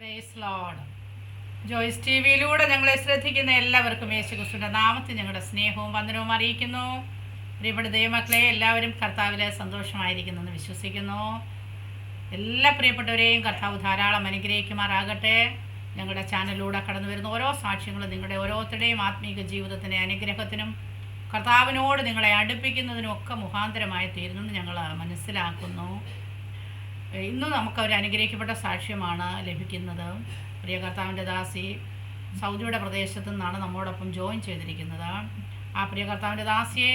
Price Lord. Joyce T വിയിലൂടെ ഞങ്ങളെ ശ്രദ്ധിക്കുന്ന എല്ലാവർക്കും യേശുക്രിസ്തുവിൻ്റെ നാമത്തിൽ ഞങ്ങളുടെ സ്നേഹവും വന്ദനവും അറിയിക്കുന്നു. പ്രിയപ്പെട്ട ദൈവമക്കളെ, എല്ലാവരും കർത്താവിൽ സന്തോഷമായിരിക്കുന്നെന്ന് വിശ്വസിക്കുന്നു. എല്ലാ പ്രിയപ്പെട്ടവരെയും കർത്താവ് ധാരാളം അനുഗ്രഹിക്കുമാറാകട്ടെ. ഞങ്ങളുടെ ചാനലിലൂടെ കടന്നു വരുന്ന ഓരോ സാക്ഷ്യങ്ങളും നിങ്ങളുടെ ഓരോരുത്തരുടെയും ആത്മീക ജീവിതത്തിൻ്റെ അനുഗ്രഹത്തിനും കർത്താവിനോട് നിങ്ങളെ അടുപ്പിക്കുന്നതിനും ഒക്കെ മുഖാന്തരമായി തീരുന്നെന്ന് ഞങ്ങൾ മനസ്സിലാക്കുന്നു. ഇന്ന് നമുക്കൊരു അനുഗ്രഹിക്കപ്പെട്ട സാക്ഷ്യമാണ് ലഭിക്കുന്നത്. പ്രിയ കർത്താവിൻ്റെ ദാസി സൗദിയുടെ പ്രദേശത്തു നിന്നാണ് നമ്മോടൊപ്പം ജോയിൻ ചെയ്തിരിക്കുന്നത്. ആ പ്രിയ കർത്താവിൻ്റെ ദാസിയെ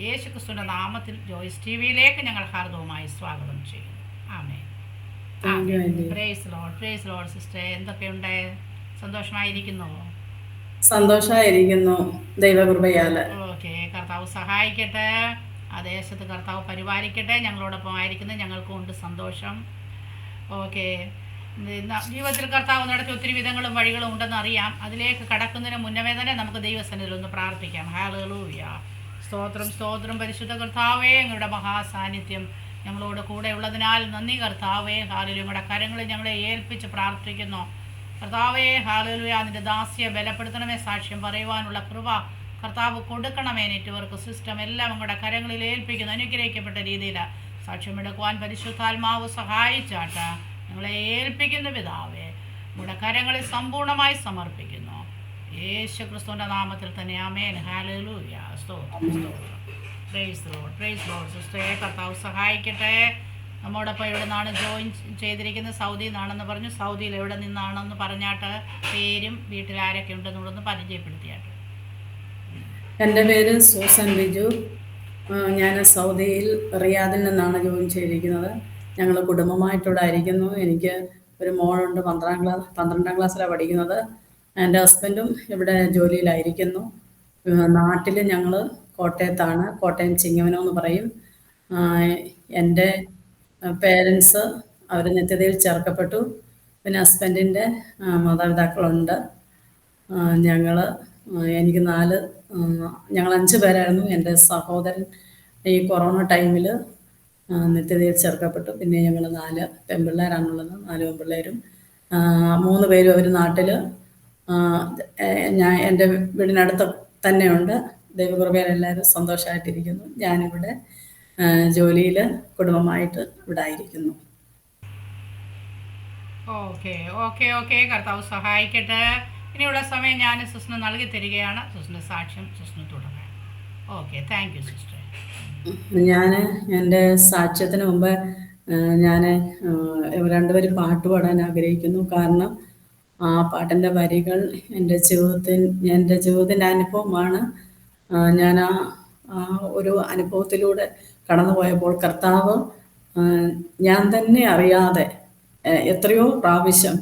യേശുക്രിസ്തുവിൻ്റെ നാമത്തിൽ ജോയ്സ് ടി വിയിലേക്ക് ഞങ്ങൾ ഹാർദവുമായി സ്വാഗതം ചെയ്യുന്നു. Amen. Praise Lord, praise Lord. Sister, എന്തൊക്കെയുണ്ട്? സന്തോഷമായിരിക്കുന്നു? സന്തോഷമായിരിക്കുന്നു ദൈവകൃപയാൽ. ഓക്കെ, കർത്താവ് സഹായിക്കട്ടെ. ആ ദേശത്ത് കർത്താവ് പരിപാലിക്കട്ടെ. ഞങ്ങളോടൊപ്പം ആയിരിക്കുന്നത് ഞങ്ങൾക്കും ഉണ്ട് സന്തോഷം. ഓക്കെ, ജീവിതത്തിൽ കർത്താവ് നടത്തി ഒത്തിരി വിധങ്ങളും വഴികളും ഉണ്ടെന്ന് അറിയാം. അതിലേക്ക് കടക്കുന്നതിന് മുന്നമേ തന്നെ നമുക്ക് ദൈവസന്നിധിയിൽ ഒന്ന് പ്രാർത്ഥിക്കാം. ഹല്ലേലൂയ. സ്തോത്രം, സ്തോത്രം. പരിശുദ്ധ കർത്താവേ, ഞങ്ങളുടെ മഹാസാന്നിധ്യം ഞങ്ങളോട് കൂടെ ഉള്ളതിനാൽ നന്ദി കർത്താവേ. ഹല്ലേലൂയ. ഞങ്ങളുടെ കരങ്ങളിൽ ഞങ്ങളെ ഏൽപ്പിച്ച് പ്രാർത്ഥിക്കുന്നു കർത്താവേ. ഹല്ലേലൂയ. നിന്റെ ദാസിയെ ബലപ്പെടുത്തണമേ. സാക്ഷ്യം പറയുവാനുള്ള കൃപ കർത്താവ് കൊടുക്കണമേ. നെറ്റ്വർക്ക് സിസ്റ്റം എല്ലാം ഞങ്ങളുടെ കരങ്ങളിൽ ഏൽപ്പിക്കുന്നു. അനുഗ്രഹിക്കപ്പെട്ട രീതിയിൽ സാക്ഷ്യമെടുക്കുവാൻ പരിശുദ്ധാത്മാവ് സഹായിച്ചാട്ട ഞങ്ങളെ ഏൽപ്പിക്കുന്ന പിതാവേ, നമ്മുടെ കരങ്ങളിൽ സമ്പൂർണ്ണമായി സമർപ്പിക്കുന്നു. യേശുക്രിസ്തുവിൻ്റെ നാമത്തിൽ തന്നെ ആമേൻ. ഹല്ലേലൂയ. സ്തോത്രം, സ്തോത്രം. Praise Lord, praise lord. സിസ്റ്ററെ, കർത്താവ് സഹായിക്കട്ടെ. നമ്മോടൊപ്പം എവിടെ നിന്നാണ് ജോയിൻ ചെയ്തിരിക്കുന്നത്? സൗദിയിൽ നിന്നാണെന്ന് പറഞ്ഞു. സൗദിയിൽ എവിടെ നിന്നാണെന്ന് പറഞ്ഞാട്ട് പേരും വീട്ടിൽ ആരൊക്കെ ഉണ്ടെന്നുള്ളതൊന്ന് പരിചയപ്പെടുത്തിയാട്ട്. എൻ്റെ പേര് സൂസൻ ബിജു. ഞാൻ സൗദിയിൽ റിയാദിൽ നിന്നാണ് ജോയിൻ ചെയ്തിരിക്കുന്നത്. ഞങ്ങൾ കുടുംബമായിട്ടിവിടെ ആയിരിക്കുന്നു. എനിക്ക് ഒരു മോളുണ്ട്, 12ാം ക്ലാസ്സിലാണ് പഠിക്കുന്നത്. എൻ്റെ ഹസ്ബൻഡും ഇവിടെ ജോലിയിലായിരിക്കുന്നു. നാട്ടിൽ ഞങ്ങൾ കോട്ടയത്താണ്. കോട്ടയം ചിങ്ങവനം എന്ന് പറയും. എൻ്റെ പേരൻസ് അവർ നിത്യതയിൽ ചേർക്കപ്പെട്ടു. പിന്നെ ഹസ്ബൻഡിൻ്റെ മാതാപിതാക്കളുണ്ട്. എനിക്ക് ഞങ്ങൾ 5 പേരായിരുന്നു. എൻ്റെ സഹോദരൻ ഈ കൊറോണ ടൈമിൽ നിത്യതയിൽ ചേർക്കപ്പെട്ടു. പിന്നെ ഞങ്ങൾ 4 പെൺപിള്ളേരാണുള്ളത്. 4 പെൺപിള്ളേരും 3 പേരും അവർ നാട്ടിൽ, എൻ്റെ വീടിനടുത്ത് തന്നെയുണ്ട്. ദൈവകൃപയിൽ എല്ലാവരും സന്തോഷമായിട്ടിരിക്കുന്നു. ഞാനിവിടെ ജോലിയിൽ കുടുംബമായിട്ട് ഇവിടെ ആയിരിക്കുന്നു. Okay, okay, okay. കർത്താവ് സഹായിക്കട്ടെ. ഇനിയുള്ള സമയം ഞാൻ സിസ്റ്ററിന് നൽകി തരികയാണ്. സിസ്റ്ററിൻ്റെ സാക്ഷ്യം സിസ്റ്ററിന് തുടങ്ങാം. Okay, thank you sister. ഞാൻ എൻ്റെ സാക്ഷ്യത്തിന് മുമ്പ് ഞാൻ 2 വരി പാട്ട് പാടാൻ ആഗ്രഹിക്കുന്നു. കാരണം ആ പാട്ടിൻ്റെ വരികൾ എൻ്റെ ജീവിതത്തിൻ്റെ അനുഭവമാണ്. ഞാൻ ആ ഒരു അനുഭവത്തിലൂടെ കടന്നു പോയപ്പോൾ കർത്താവ് ഞാൻ തന്നെ അറിയാതെ എത്രയോ പ്രാവശ്യം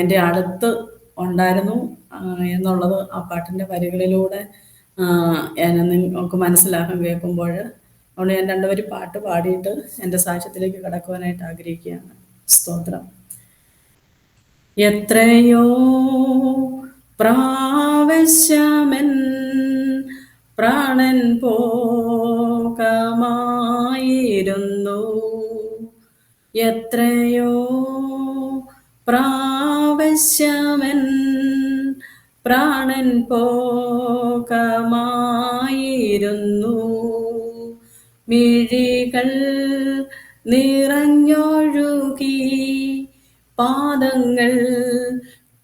എൻ്റെ അടുത്ത് ഉണ്ടായിരുന്നു എന്നുള്ളത് ആ പാട്ടിൻ്റെ വരികളിലൂടെ നിങ്ങൾക്ക് മനസ്സിലാക്കാൻ കേൾക്കുമ്പോൾ. അതുകൊണ്ട് ഞാൻ 2 വരി പാട്ട് പാടിയിട്ട് എൻ്റെ സാക്ഷ്യത്തിലേക്ക് കടക്കുവാനായിട്ട് ആഗ്രഹിക്കുകയാണ്. സ്തോത്രം. എത്രയോ പ്രാവശ്യമൻ പ്രാണൻ പോകമായിരുന്നു. എത്രയോ പ്രാവശ്യമൻ പ്രാണൻ പോകമായിരുന്നു. മിഴികൾ നിറഞ്ഞൊഴുകി, പാദങ്ങൾ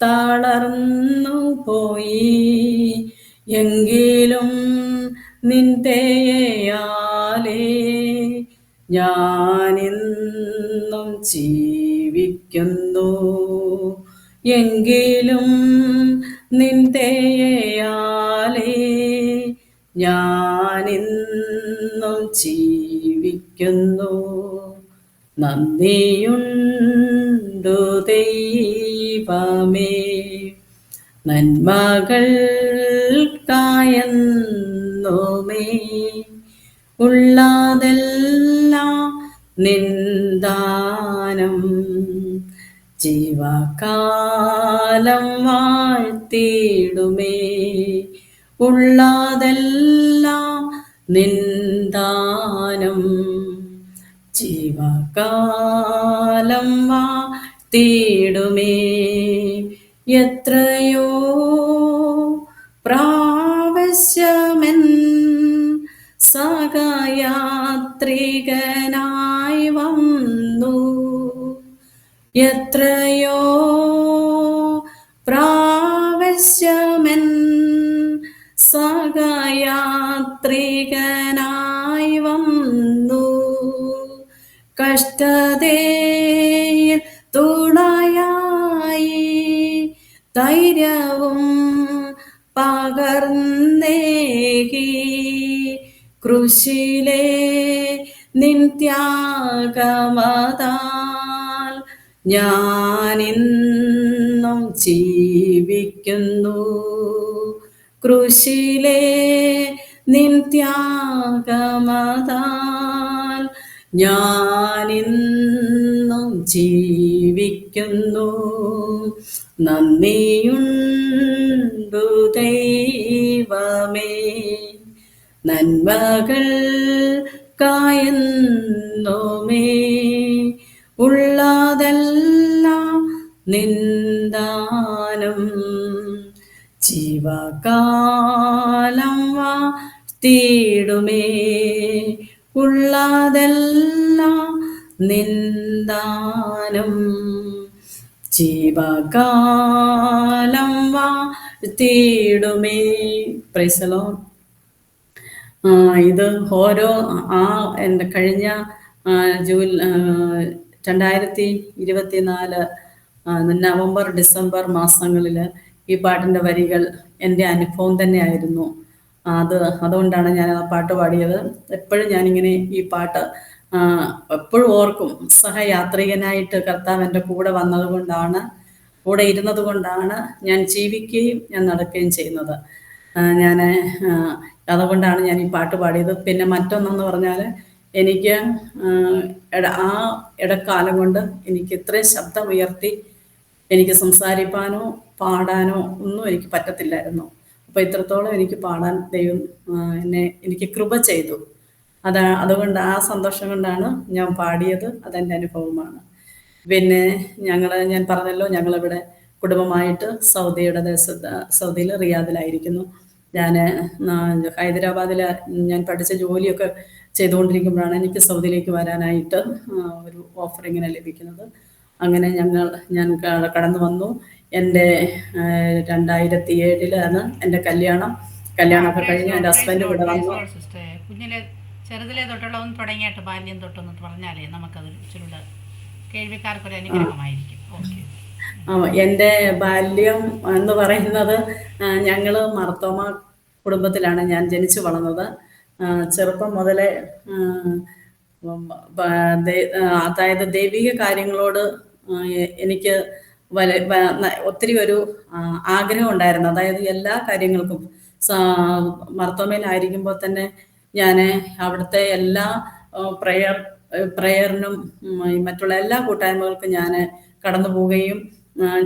തളർന്നു പോയി. എങ്കിലും നിൻ ദയയാലേ ഞാനിന്നും ജീവിക്കുന്നു. എങ്കിലും നിൻ ദയയാലേ ഞാനിന്നും ജീവിക്കുന്നു. നന്ദിയുണ്ടു ദൈവമേ, നന്മകൾക്കായെന്നുമേ. ഉള്ളതെല്ലാം നിന്ദാനം, ജീവകാലം വാഴ്ത്തിടുമേ. ഉള്ളതെല്ലാം നിന്ദാനം, ജീവകാലം വാഴ്ത്തിടുമേ. എത്രയോ പ്രാവശ്യമെൻ സഹയാത്രികനായി വന്നു. എത്രയോ പ്രാവശ്യമെൻ സഹയാത്രികനായി വന്നു. കഷ്ടതയിൽ തുണയായി ധൈര്യവും പകർന്നേകി. കൃഷിയിലെ നിൻ ത്യാഗമതാൽ ഞാനിന്നും ജീവിക്കുന്നു. കൃഷിയിലെ നിൻ ത്യാഗമതാൽ ഞാനിന്നും ജീവിക്കുന്നു. നന്ദിയുണ്ടു ദൈവമേ, നന്മകൾ കായുന്നുമേ. ഉള്ളതെല്ലാം നിന്ദാനം ജീവകാലം വാഴ്ത്തിടുമേ. ഉള്ളതെല്ലാം നിന്ദാനം ജീവകാലം വാഴ്ത്തിടുമേ. Praise the Lord. ഇത് ഓരോ എൻ്റെ കഴിഞ്ഞ 2024 നവംബർ ഡിസംബർ മാസങ്ങളിൽ ഈ പാട്ടിൻ്റെ വരികൾ എൻ്റെ അനുഭവം തന്നെയായിരുന്നു. അതുകൊണ്ടാണ് ഞാൻ ആ പാട്ട് പാടിയത്. എപ്പോഴും ഞാനിങ്ങനെ ഈ പാട്ട് എപ്പോഴും ഓർക്കും. സഹയാത്രികനായിട്ട് കർത്താവ് എൻ്റെ കൂടെ വന്നതുകൊണ്ടാണ്, കൂടെ ഇരുന്നത് കൊണ്ടാണ് ഞാൻ ജീവിക്കുകയും ഞാൻ നടക്കുകയും ചെയ്യുന്നത്. ഞാൻ അതുകൊണ്ടാണ് ഞാൻ ഈ പാട്ട് പാടിയത്. പിന്നെ മറ്റൊന്നെന്ന് പറഞ്ഞാൽ, എനിക്ക് ആ ഇടക്കാലം കൊണ്ട് എനിക്ക് ഇത്രയും ശബ്ദം ഉയർത്തി എനിക്ക് സംസാരിപ്പാനോ പാടാനോ ഒന്നും എനിക്ക് പറ്റത്തില്ലായിരുന്നു. അപ്പോൾ ഇത്രത്തോളം എനിക്ക് പാടാൻ ദൈവം എനിക്ക് കൃപ ചെയ്തു. അതുകൊണ്ട് ആ സന്തോഷം കൊണ്ടാണ് ഞാൻ പാടിയത്. അതെൻ്റെ അനുഭവമാണ്. പിന്നെ ഞാൻ പറഞ്ഞല്ലോ, ഞങ്ങളിവിടെ കുടുംബമായിട്ട് സൗദിയിൽ റിയാദിലായിരിക്കുന്നു. ഞാൻ ഹൈദരാബാദിൽ ഞാൻ പഠിച്ച ജോലിയൊക്കെ ചെയ്തുകൊണ്ടിരിക്കുമ്പോഴാണ് എനിക്ക് സൗദിയിലേക്ക് വരാനായിട്ട് ഒരു ഓഫർ ഇങ്ങനെ ലഭിക്കുന്നത്. അങ്ങനെ ഞാൻ കടന്നു വന്നു. എൻ്റെ 2007 എൻ്റെ കല്യാണമൊക്കെ കഴിഞ്ഞ് എൻ്റെ ഹസ്ബൻഡ് ഇവിടെ വന്നു. കുഞ്ഞിലെ ചെറുതിലെ തൊട്ടുള്ള ഒന്ന് തുടങ്ങിയിട്ട് ബാല്യം തൊട്ടൊന്ന് പറഞ്ഞാലേ നമുക്കത് ഇച്ചിരി കേൾവിക്കാർക്കൊരു അനുഗ്രഹമായിരിക്കും. ഓക്കെ. എൻ്റെ ബാല്യം എന്ന് പറയുന്നത്, ഞങ്ങൾ മർത്തോമ കുടുംബത്തിലാണ് ഞാൻ ജനിച്ചു വളർന്നത്. ചെറുപ്പം മുതലേ അതായത് ദൈവിക കാര്യങ്ങളോട് എനിക്ക് ഒത്തിരി ഒരു ആഗ്രഹം ഉണ്ടായിരുന്നു. അതായത് എല്ലാ കാര്യങ്ങൾക്കും മർത്തോമയിലായിരിക്കുമ്പോൾ തന്നെ ഞാൻ അവിടുത്തെ എല്ലാ പ്രയറിനും മറ്റുള്ള എല്ലാ കൂട്ടായ്മകൾക്കും ഞാൻ കടന്നു പോവുകയും,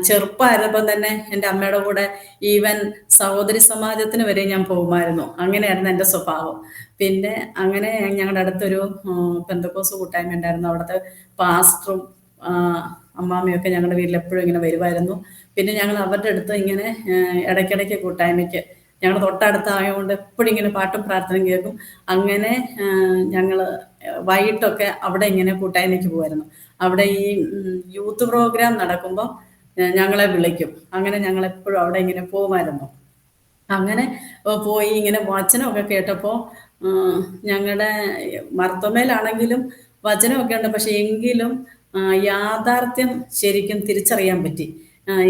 ചെറുപ്പമായിരുന്നപ്പം തന്നെ എൻ്റെ അമ്മയുടെ കൂടെ ഈവൻ സഹോദരി സമാജത്തിന് വരെ ഞാൻ പോകുമായിരുന്നു. അങ്ങനെയായിരുന്നു എൻ്റെ സ്വഭാവം. പിന്നെ അങ്ങനെ ഞങ്ങളുടെ അടുത്തൊരു പെന്തക്കോസ് കൂട്ടായ്മ ഉണ്ടായിരുന്നു. അവിടുത്തെ പാസ്റ്ററും അമ്മാമ്മയൊക്കെ ഞങ്ങളുടെ വീട്ടിൽ എപ്പോഴും ഇങ്ങനെ വരുമായിരുന്നു. പിന്നെ ഞങ്ങൾ അവരുടെ അടുത്ത് ഇങ്ങനെ ഇടയ്ക്കിടയ്ക്ക് കൂട്ടായ്മയ്ക്ക്, ഞങ്ങൾ തൊട്ടടുത്തായതുകൊണ്ട് എപ്പോഴും ഇങ്ങനെ പാട്ടും പ്രാർത്ഥനയും കേൾക്കും. അങ്ങനെ ഞങ്ങൾ വൈകിട്ടൊക്കെ അവിടെ ഇങ്ങനെ കൂട്ടായ്മയ്ക്ക് പോകുമായിരുന്നു. അവിടെ ഈ യൂത്ത് പ്രോഗ്രാം നടക്കുമ്പോൾ ഞങ്ങളെ വിളിക്കും. അങ്ങനെ ഞങ്ങളെപ്പോഴും അവിടെ ഇങ്ങനെ പോകുമായിരുന്നു. അങ്ങനെ പോയി ഇങ്ങനെ വചനമൊക്കെ കേട്ടപ്പോൾ, ഞങ്ങളുടെ മർത്തോമയിലാണെങ്കിലും വചനമൊക്കെ ഉണ്ട്, പക്ഷെ എങ്കിലും യാഥാർത്ഥ്യം ശരിക്കും തിരിച്ചറിയാൻ പറ്റി.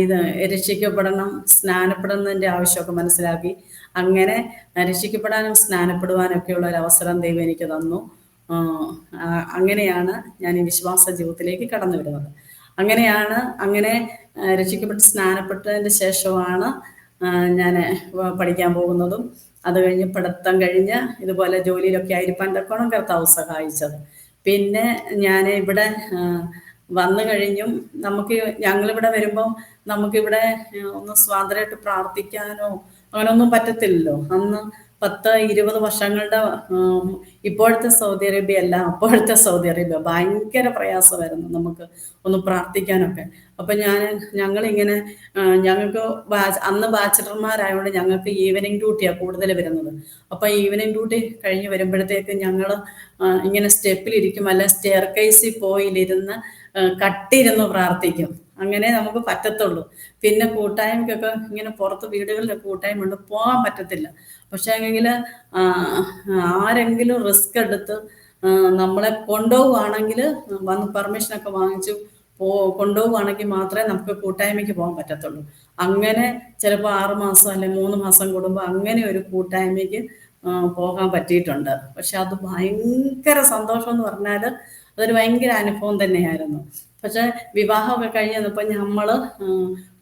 ഇത് രക്ഷിക്കപ്പെടണം, സ്നാനപ്പെടുന്നതിൻ്റെ ആവശ്യമൊക്കെ മനസ്സിലാക്കി. അങ്ങനെ രക്ഷിക്കപ്പെടാനും സ്നാനപ്പെടുവാനൊക്കെയുള്ള ഒരു അവസരം ദൈവം എനിക്ക് തന്നു. അങ്ങനെയാണ് ഞാൻ ഈ വിശ്വാസ ജീവിതത്തിലേക്ക് കടന്നു വരുന്നത്. അങ്ങനെ രക്ഷിക്കപ്പെട്ട് സ്നാനപ്പെട്ടതിൻ്റെ ശേഷമാണ് ഞാൻ പഠിക്കാൻ പോകുന്നതും. അത് കഴിഞ്ഞ് പഠിത്തം കഴിഞ്ഞ് ഇതുപോലെ ജോലിയിലൊക്കെ ആയിരിക്കാൻ തക്കോണം കർത്താവ് സഹായിച്ചത്. പിന്നെ ഞാൻ ഇവിടെ വന്നു കഴിഞ്ഞും ഞങ്ങളിവിടെ വരുമ്പം നമുക്കിവിടെ ഒന്ന് സ്വാതന്ത്ര്യമായിട്ട് പ്രാർത്ഥിക്കാനോ അങ്ങനെയൊന്നും പറ്റത്തില്ലല്ലോ. അന്ന് 10-20 വർഷങ്ങളുടെ ഉം, ഇപ്പോഴത്തെ സൗദി അറേബ്യ അല്ല, അപ്പോഴത്തെ സൗദി അറേബ്യ ഭയങ്കര പ്രയാസമായിരുന്നു നമുക്ക് ഒന്ന് പ്രാർത്ഥിക്കാനൊക്കെ. അപ്പം ഞങ്ങളിങ്ങനെ ഞങ്ങൾക്ക് അന്ന് ബാച്ചിലർമാരായതുകൊണ്ട് ഞങ്ങൾക്ക് ഈവനിങ് ഡ്യൂട്ടിയാണ് കൂടുതൽ വരുന്നത്. അപ്പം ഈവനിങ് ഡ്യൂട്ടി കഴിഞ്ഞ് വരുമ്പോഴത്തേക്ക് ഞങ്ങൾ ഇങ്ങനെ സ്റ്റെപ്പിലിരിക്കും, അല്ല സ്റ്റെയർ കേസിൽ പോയിലിരുന്ന് കട്ടിരുന്ന് പ്രാർത്ഥിക്കും. അങ്ങനെ നമുക്ക് പറ്റത്തുള്ളൂ. പിന്നെ കൂട്ടായ്മയ്ക്കൊക്കെ ഇങ്ങനെ പുറത്ത് വീടുകളിലൊക്കെ കൂട്ടായ്മ ഉണ്ട്, പോകാൻ പറ്റത്തില്ല. പക്ഷേ എങ്കിൽ ആരെങ്കിലും റിസ്ക് എടുത്ത് ആ, നമ്മളെ കൊണ്ടുപോവുകയാണെങ്കിൽ വന്ന് പെർമിഷനൊക്കെ വാങ്ങിച്ചു പോ കൊണ്ടുപോവുകയാണെങ്കിൽ മാത്രമേ നമുക്ക് കൂട്ടായ്മയ്ക്ക് പോകാൻ പറ്റത്തുള്ളൂ. അങ്ങനെ ചിലപ്പോൾ 6 മാസം അല്ലെങ്കിൽ 3 മാസം കൂടുമ്പോൾ അങ്ങനെ ഒരു കൂട്ടായ്മയ്ക്ക് പോകാൻ പറ്റിയിട്ടുണ്ട്. പക്ഷെ അത് ഭയങ്കര സന്തോഷം എന്ന് പറഞ്ഞാൽ അതൊരു ഭയങ്കര അനുഭവം തന്നെയായിരുന്നു. പക്ഷെ വിവാഹമൊക്കെ കഴിഞ്ഞ് വന്നപ്പോൾ നമ്മൾ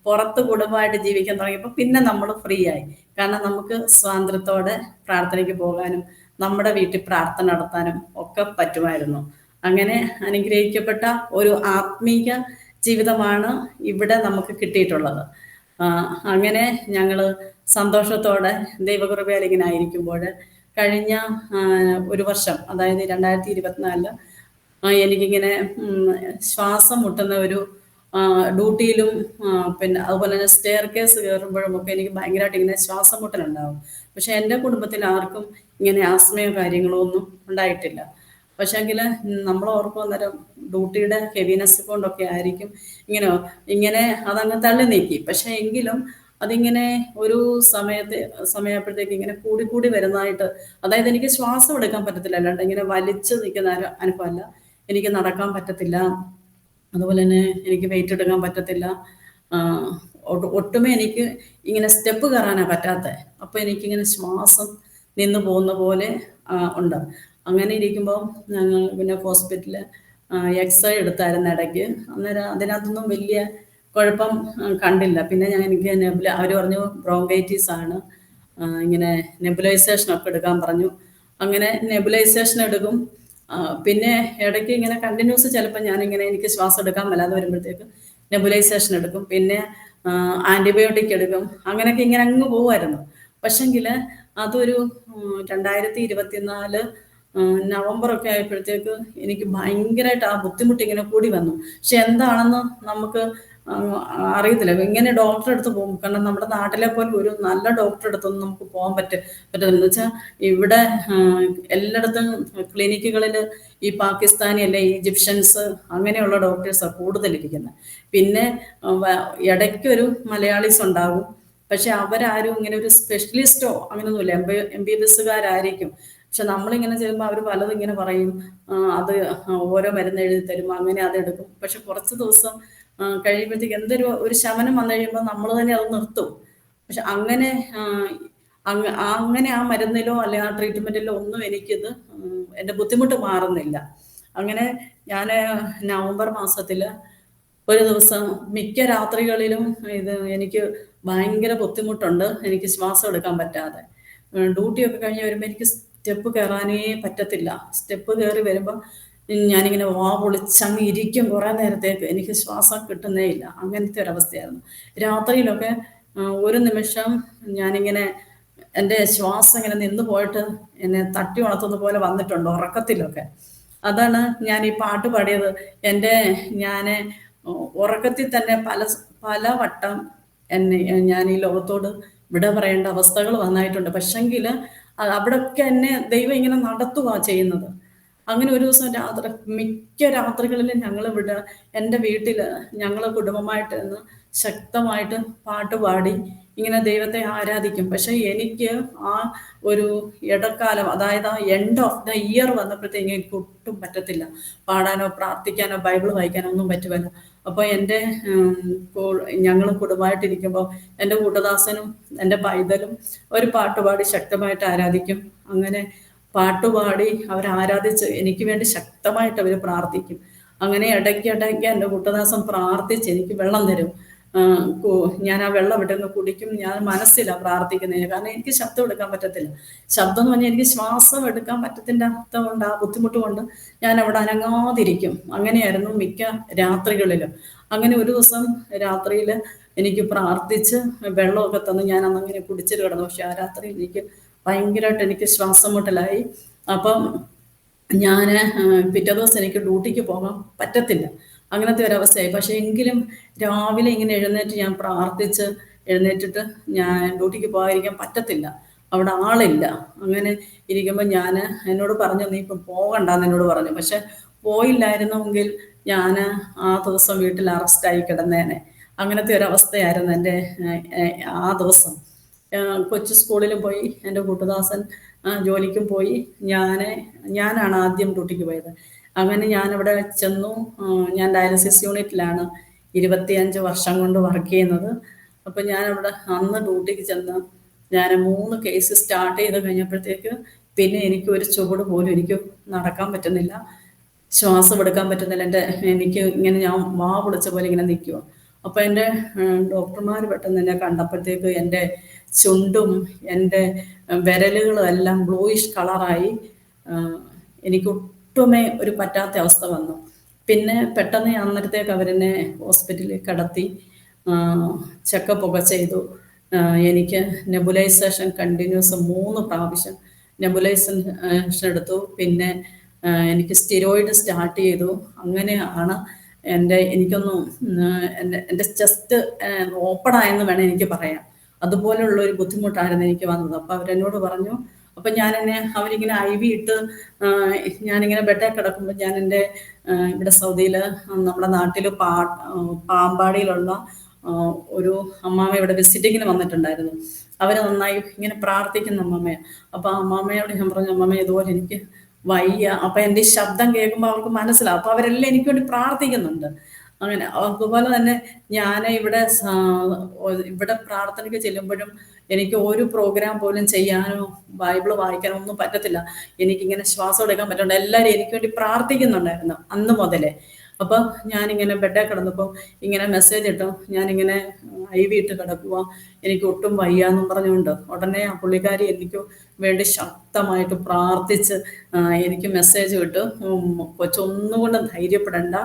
പുറത്ത് കുടുംബമായിട്ട് ജീവിക്കാൻ തുടങ്ങിയപ്പോൾ പിന്നെ നമ്മൾ ഫ്രീ ആയി. കാരണം നമുക്ക് സ്വാതന്ത്ര്യത്തോടെ പ്രാർത്ഥനയ്ക്ക് പോകാനും നമ്മുടെ വീട്ടിൽ പ്രാർത്ഥന നടത്താനും ഒക്കെ പറ്റുമായിരുന്നു. അങ്ങനെ അനുഗ്രഹിക്കപ്പെട്ട ഒരു ആത്മീക ജീവിതമാണ് ഇവിടെ നമുക്ക് കിട്ടിയിട്ടുള്ളത്. അങ്ങനെ ഞങ്ങൾ സന്തോഷത്തോടെ ദൈവകൃപയാൽ ഇങ്ങനെ ആയിരിക്കുമ്പോൾ കഴിഞ്ഞ ആ, ഒരു വർഷം, അതായത് 2024 എനിക്കിങ്ങനെ ശ്വാസം മുട്ടുന്ന ഒരു ഡ്യൂട്ടിയിലും പിന്നെ അതുപോലെ തന്നെ സ്റ്റെയർ കേസ് കയറുമ്പോഴുമൊക്കെ എനിക്ക് ഭയങ്കരമായിട്ട് ഇങ്ങനെ ശ്വാസം മുട്ടലുണ്ടാവും. പക്ഷെ എൻ്റെ കുടുംബത്തിൽ ആർക്കും ഇങ്ങനെ ആസ്മയോ കാര്യങ്ങളോ ഒന്നും ഉണ്ടായിട്ടില്ല. പക്ഷേങ്കിൽ നമ്മൾ ഓർക്കും അന്നേരം ഡ്യൂട്ടിയുടെ ഹെവിനെസ് കൊണ്ടൊക്കെ ആയിരിക്കും ഇങ്ങനെ ഇങ്ങനെ അതങ്ങ് തള്ളി നീക്കി. പക്ഷേ എങ്കിലും അതിങ്ങനെ ഒരു സമയപ്പോഴത്തേക്ക് ഇങ്ങനെ കൂടി കൂടി വരുന്നതായിട്ട്, അതായത് എനിക്ക് ശ്വാസം എടുക്കാൻ പറ്റത്തില്ല, അല്ലാണ്ട് ഇങ്ങനെ വലിച്ച് നിൽക്കുന്ന അനുഭവമല്ല. എനിക്ക് നടക്കാൻ പറ്റത്തില്ല, അതുപോലെ തന്നെ എനിക്ക് വെയിറ്റ് എടുക്കാൻ പറ്റത്തില്ല. ആ, ഒട്ടുമേ എനിക്ക് ഇങ്ങനെ സ്റ്റെപ്പ് കയറാനാണ് പറ്റാത്തത്. അപ്പോൾ എനിക്കിങ്ങനെ ശ്വാസം നിന്ന് പോകുന്ന പോലെ ഉണ്ട്. അങ്ങനെ ഇരിക്കുമ്പോൾ ഞങ്ങൾ പിന്നെ ഹോസ്പിറ്റലിൽ എക്സ്റേ എടുത്തായിരുന്നു ഇടയ്ക്ക്. അന്നേരം അതിനകത്തൊന്നും വലിയ കുഴപ്പം കണ്ടില്ല. പിന്നെ എനിക്ക് അവർ പറഞ്ഞു ബ്രോങ്കൈറ്റീസ് ആണ്, ഇങ്ങനെ നെബുലൈസേഷനൊക്കെ എടുക്കാൻ പറഞ്ഞു. അങ്ങനെ നെബുലൈസേഷൻ എടുക്കും. പിന്നെ ഇടയ്ക്ക് ഇങ്ങനെ കണ്ടിന്യൂസ് ചിലപ്പോൾ ഞാനിങ്ങനെ എനിക്ക് ശ്വാസം എടുക്കാൻ മേലാതെ വരുമ്പോഴത്തേക്ക് നെബുലൈസേഷൻ എടുക്കും, പിന്നെ ആൻറ്റിബയോട്ടിക് എടുക്കും. അങ്ങനെയൊക്കെ ഇങ്ങനെ അങ്ങ് പോകുമായിരുന്നു. പക്ഷെങ്കിൽ അതൊരു 2024 നവംബറൊക്കെ ആയപ്പോഴത്തേക്ക് എനിക്ക് ഭയങ്കരമായിട്ട് ആ ബുദ്ധിമുട്ട് ഇങ്ങനെ കൂടി വന്നു. പക്ഷെ എന്താണെന്ന് നമുക്ക് അറിയത്തില്ല. ഇങ്ങനെ ഡോക്ടറെ അടുത്ത് പോകും, കാരണം നമ്മുടെ നാട്ടിലെ പോലെ ഒരു നല്ല ഡോക്ടറെ അടുത്തൊന്നും നമുക്ക് പോകാൻ പറ്റത്തില്ല. എന്ന് വെച്ചാൽ ഇവിടെ എല്ലായിടത്തും ക്ലിനിക്കുകളിൽ ഈ പാകിസ്ഥാനി അല്ലെ ഈജിപ്ഷ്യൻസ് അങ്ങനെയുള്ള ഡോക്ടേഴ്സാണ് കൂടുതലിരിക്കുന്നത്. പിന്നെ ഇടയ്ക്കൊരു മലയാളീസ് ഉണ്ടാകും. പക്ഷെ അവരാരും ഇങ്ങനെ ഒരു സ്പെഷ്യലിസ്റ്റോ അങ്ങനെയൊന്നുമില്ല, MBBSകാരായിരിക്കും. പക്ഷെ നമ്മളിങ്ങനെ ചെയ്യുമ്പോൾ അവർ പലതും ഇങ്ങനെ പറയും, അത് ഓരോ മരുന്ന് എഴുതി തരും, അങ്ങനെ അതെടുക്കും. പക്ഷെ കുറച്ച് ദിവസം കഴിയുമ്പോഴത്തേക്ക് ഒരു ശമനം വന്നു കഴിയുമ്പോൾ നമ്മൾ തന്നെ അത് നിർത്തും. പക്ഷെ അങ്ങനെ അങ്ങനെ ആ മരുന്നിലോ അല്ലെ ആ ട്രീറ്റ്മെൻറ്റിലോ ഒന്നും എനിക്കിത് എൻ്റെ ബുദ്ധിമുട്ട് മാറുന്നില്ല. അങ്ങനെ ഞാൻ നവംബർ മാസത്തിൽ ഒരു ദിവസം മിക്ക രാത്രികളിലും എനിക്ക് ഭയങ്കര ബുദ്ധിമുട്ടുണ്ട്, എനിക്ക് ശ്വാസം എടുക്കാൻ പറ്റാതെ. ഡ്യൂട്ടിയൊക്കെ കഴിഞ്ഞ് വരുമ്പോൾ എനിക്ക് സ്റ്റെപ്പ് കയറാനേ പറ്റത്തില്ല. സ്റ്റെപ്പ് കയറി വരുമ്പോൾ ഞാനിങ്ങനെ വാ പൊളിച്ചങ്ങ് ഇരിക്കും കുറേ നേരത്തേക്ക്, എനിക്ക് ശ്വാസം കിട്ടുന്നേ ഇല്ല. അങ്ങനത്തെ ഒരവസ്ഥയായിരുന്നു. രാത്രിയിലൊക്കെ ഒരു നിമിഷം ഞാനിങ്ങനെ എൻ്റെ ശ്വാസം ഇങ്ങനെ നിന്ന് പോയിട്ട് എന്നെ തട്ടി ഉണർത്തുന്ന പോലെ വന്നിട്ടുണ്ട് ഉറക്കത്തിലൊക്കെ. അതാണ് ഞാൻ ഈ പാട്ട് പാടിയത്. ഞാൻ ഉറക്കത്തിൽ തന്നെ പല പല വട്ടം ഞാൻ ഈ ലോകത്തോട് വിട പറയേണ്ട അവസ്ഥകൾ വന്നായിട്ടുണ്ട്. പക്ഷെങ്കിൽ അവിടെയൊക്കെ എന്നെ ദൈവം ഇങ്ങനെ നടത്തുക ചെയ്യുന്നത്. അങ്ങനെ ഒരു ദിവസം മിക്ക രാത്രികളിലും എൻ്റെ വീട്ടിൽ ഞങ്ങൾ കുടുംബമായിട്ട് നിന്ന് ശക്തമായിട്ട് പാട്ട് പാടി ഇങ്ങനെ ദൈവത്തെ ആരാധിക്കും. പക്ഷെ എനിക്ക് ആ ഒരു ഇടക്കാലം, അതായത് ആ എൻഡ് ഓഫ് ദ ഇയർ വന്നപ്പോഴത്തേക്ക് എനിക്ക് ഒട്ടും പറ്റത്തില്ല. പാടാനോ പ്രാർത്ഥിക്കാനോ ബൈബിൾ വായിക്കാനോ ഒന്നും പറ്റുമല്ലോ. അപ്പോൾ ഞങ്ങൾ കുടുംബമായിട്ടിരിക്കുമ്പോൾ എൻ്റെ കൂട്ടദാസനും എൻ്റെ പൈതലും ഒരു പാട്ടുപാടി ശക്തമായിട്ട് ആരാധിക്കും. അങ്ങനെ പാട്ടുപാടി അവരാരാധിച്ച് എനിക്ക് വേണ്ടി ശക്തമായിട്ട് അവർ പ്രാർത്ഥിക്കും. അങ്ങനെ ഇടയ്ക്കിടയ്ക്ക് എൻ്റെ കൂട്ടദാസൻ പ്രാർത്ഥിച്ച് എനിക്ക് വെള്ളം തരും. ഞാൻ ആ വെള്ളം ഇട്ടങ്ങ് കുടിക്കും. ഞാൻ മനസ്സിലാണ് പ്രാർത്ഥിക്കുന്നതിന്, കാരണം എനിക്ക് ശബ്ദം എടുക്കാൻ പറ്റത്തില്ല. ശബ്ദം എന്ന് പറഞ്ഞാൽ എനിക്ക് ശ്വാസം എടുക്കാൻ പറ്റത്തില്ലാത്ത കൊണ്ട്, ആ ബുദ്ധിമുട്ട് കൊണ്ട് ഞാൻ അവിടെ അനങ്ങാതിരിക്കും. അങ്ങനെയായിരുന്നു മിക്ക രാത്രികളിലും. അങ്ങനെ ഒരു ദിവസം രാത്രിയിൽ എനിക്ക് പ്രാർത്ഥിച്ച് വെള്ളമൊക്കെ തന്ന് ഞാൻ അന്നങ്ങനെ കുടിച്ചിട്ട് കിടന്നു. പക്ഷെ ആ രാത്രി എനിക്ക് ഭയങ്കരമായിട്ട് എനിക്ക് ശ്വാസം മുട്ടലായി. അപ്പം ഞാൻ പിറ്റേ ദിവസം എനിക്ക് ഡ്യൂട്ടിക്ക് പോകാൻ പറ്റത്തില്ല. അങ്ങനത്തെ ഒരവസ്ഥയായി. പക്ഷേ എങ്കിലും രാവിലെ ഇങ്ങനെ എഴുന്നേറ്റ് ഞാൻ പ്രാർത്ഥിച്ച് എഴുന്നേറ്റിട്ട് ഞാൻ ഡ്യൂട്ടിക്ക് പോകാതിരിക്കാൻ പറ്റത്തില്ല. അവിടെ ആളില്ല. അങ്ങനെ ഇരിക്കുമ്പോൾ ഞാൻ എന്നോട് പറഞ്ഞു, "നീ ഇപ്പം പോകണ്ടാന്ന്" എന്നോട് പറഞ്ഞു. പക്ഷെ പോയില്ലായിരുന്നുവെങ്കിൽ ഞാൻ ആ ദിവസം വീട്ടിൽ അറസ്റ്റായി കിടന്നേനെ. അങ്ങനത്തെ ഒരവസ്ഥയായിരുന്നു എൻ്റെ ആ ദിവസം. കൊച്ചു സ്കൂളിലും പോയി, എൻ്റെ കൂട്ടുദാസൻ ജോലിക്കും പോയി. ഞാനാണ് ആദ്യം ഡ്യൂട്ടിക്ക് പോയത്. അങ്ങനെ ഞാനവിടെ ചെന്നു. ഞാൻ ഡയാലിസിസ് യൂണിറ്റിലാണ് 25 വർഷം കൊണ്ട് വർക്ക് ചെയ്യുന്നത്. അപ്പം ഞാനവിടെ അന്ന് ഡ്യൂട്ടിക്ക് ചെന്ന് ഞാൻ 3 കേസ് സ്റ്റാർട്ട് ചെയ്ത് കഴിഞ്ഞപ്പോഴത്തേക്ക് പിന്നെ എനിക്ക് ഒരു ചുവട് പോലും എനിക്ക് നടക്കാൻ പറ്റുന്നില്ല, ശ്വാസം എടുക്കാൻ പറ്റുന്നില്ല. എനിക്ക് ഇങ്ങനെ ഞാൻ വാ പൊളിച്ച പോലെ ഇങ്ങനെ നിൽക്കുക. അപ്പോൾ എൻ്റെ ഡോക്ടർമാർ പെട്ടെന്ന് എന്നെ കണ്ടപ്പോഴത്തേക്ക് എൻ്റെ ചുണ്ടും എൻ്റെ വിരലുകളും എല്ലാം ബ്ലൂയിഷ് കളറായി. എനിക്ക് ഒട്ടുമേ ഒരു പറ്റാത്ത അവസ്ഥ വന്നു. പിന്നെ പെട്ടെന്ന് അന്നേരത്തേക്ക് അവരെന്നെ ഹോസ്പിറ്റലിൽ കിടത്തി ചെക്കപ്പ് ഒക്കെ ചെയ്തു. എനിക്ക് നെബുലൈസേഷൻ കണ്ടിന്യൂസ് 3 പ്രാവശ്യം നെബുലൈസേഷൻ എടുത്തു. പിന്നെ എനിക്ക് സ്റ്റിറോയിഡ് സ്റ്റാർട്ട് ചെയ്തു. അങ്ങനെയാണ് എനിക്കൊന്നും എൻ്റെ ചെസ്റ്റ് ഓപ്പണായെന്ന് വേണം എനിക്ക് പറയാം. അതുപോലുള്ള ഒരു ബുദ്ധിമുട്ടായിരുന്നു എനിക്ക് വന്നത്. അപ്പോൾ അവരെന്നോട് പറഞ്ഞു. അപ്പം അവരിങ്ങനെ IV ഇട്ട് ഞാനിങ്ങനെ ബെഡേ കിടക്കുമ്പോൾ ഞാൻ എൻ്റെ ഇവിടെ സൗദിയിൽ നമ്മുടെ നാട്ടിൽ പാമ്പാടിയിലുള്ള ഒരു അമ്മാമ ഇവിടെ വിസിറ്റിങ്ങിന് വന്നിട്ടുണ്ടായിരുന്നു. അവർ നന്നായി ഇങ്ങനെ പ്രാർത്ഥിക്കുന്ന അമ്മാമയാണ്. അപ്പോൾ ആ അമ്മാമയോട് ഞാൻ പറഞ്ഞു, "അമ്മാമ, ഇതുപോലെ എനിക്ക് വയ്യ." അപ്പം എൻ്റെ ഈ ശബ്ദം കേൾക്കുമ്പോൾ അവർക്ക് മനസ്സിലാവും. അപ്പോൾ അവരെല്ലാം എനിക്ക് വേണ്ടി പ്രാർത്ഥിക്കുന്നുണ്ട്. അങ്ങനെ അതുപോലെ തന്നെ ഞാൻ ഇവിടെ പ്രാർത്ഥനയ്ക്ക് ചെല്ലുമ്പോഴും എനിക്ക് ഒരു പ്രോഗ്രാം പോലും ചെയ്യാനോ ബൈബിള് വായിക്കാനോ ഒന്നും പറ്റത്തില്ല. എനിക്കിങ്ങനെ ശ്വാസം എടുക്കാൻ പറ്റുന്നുണ്ട്. എല്ലാവരും എനിക്ക് വേണ്ടി പ്രാർത്ഥിക്കുന്നുണ്ടായിരുന്നു അന്ന് മുതലേ. അപ്പം ഞാനിങ്ങനെ ബെഡേ കിടന്നപ്പോൾ ഇങ്ങനെ മെസ്സേജ് ഇട്ടു, ഞാനിങ്ങനെ IV ഇട്ട് കിടക്കുക, എനിക്ക് ഒട്ടും വയ്യാന്നും പറഞ്ഞുകൊണ്ട് ഉടനെ ആ പുള്ളിക്കാരി എനിക്ക് വേണ്ടി ശക്തമായിട്ട് പ്രാർത്ഥിച്ച് എനിക്ക് മെസ്സേജ് വിട്ടു. "കൊച്ചൊന്നുകൊണ്ടും ധൈര്യപ്പെടണ്ട,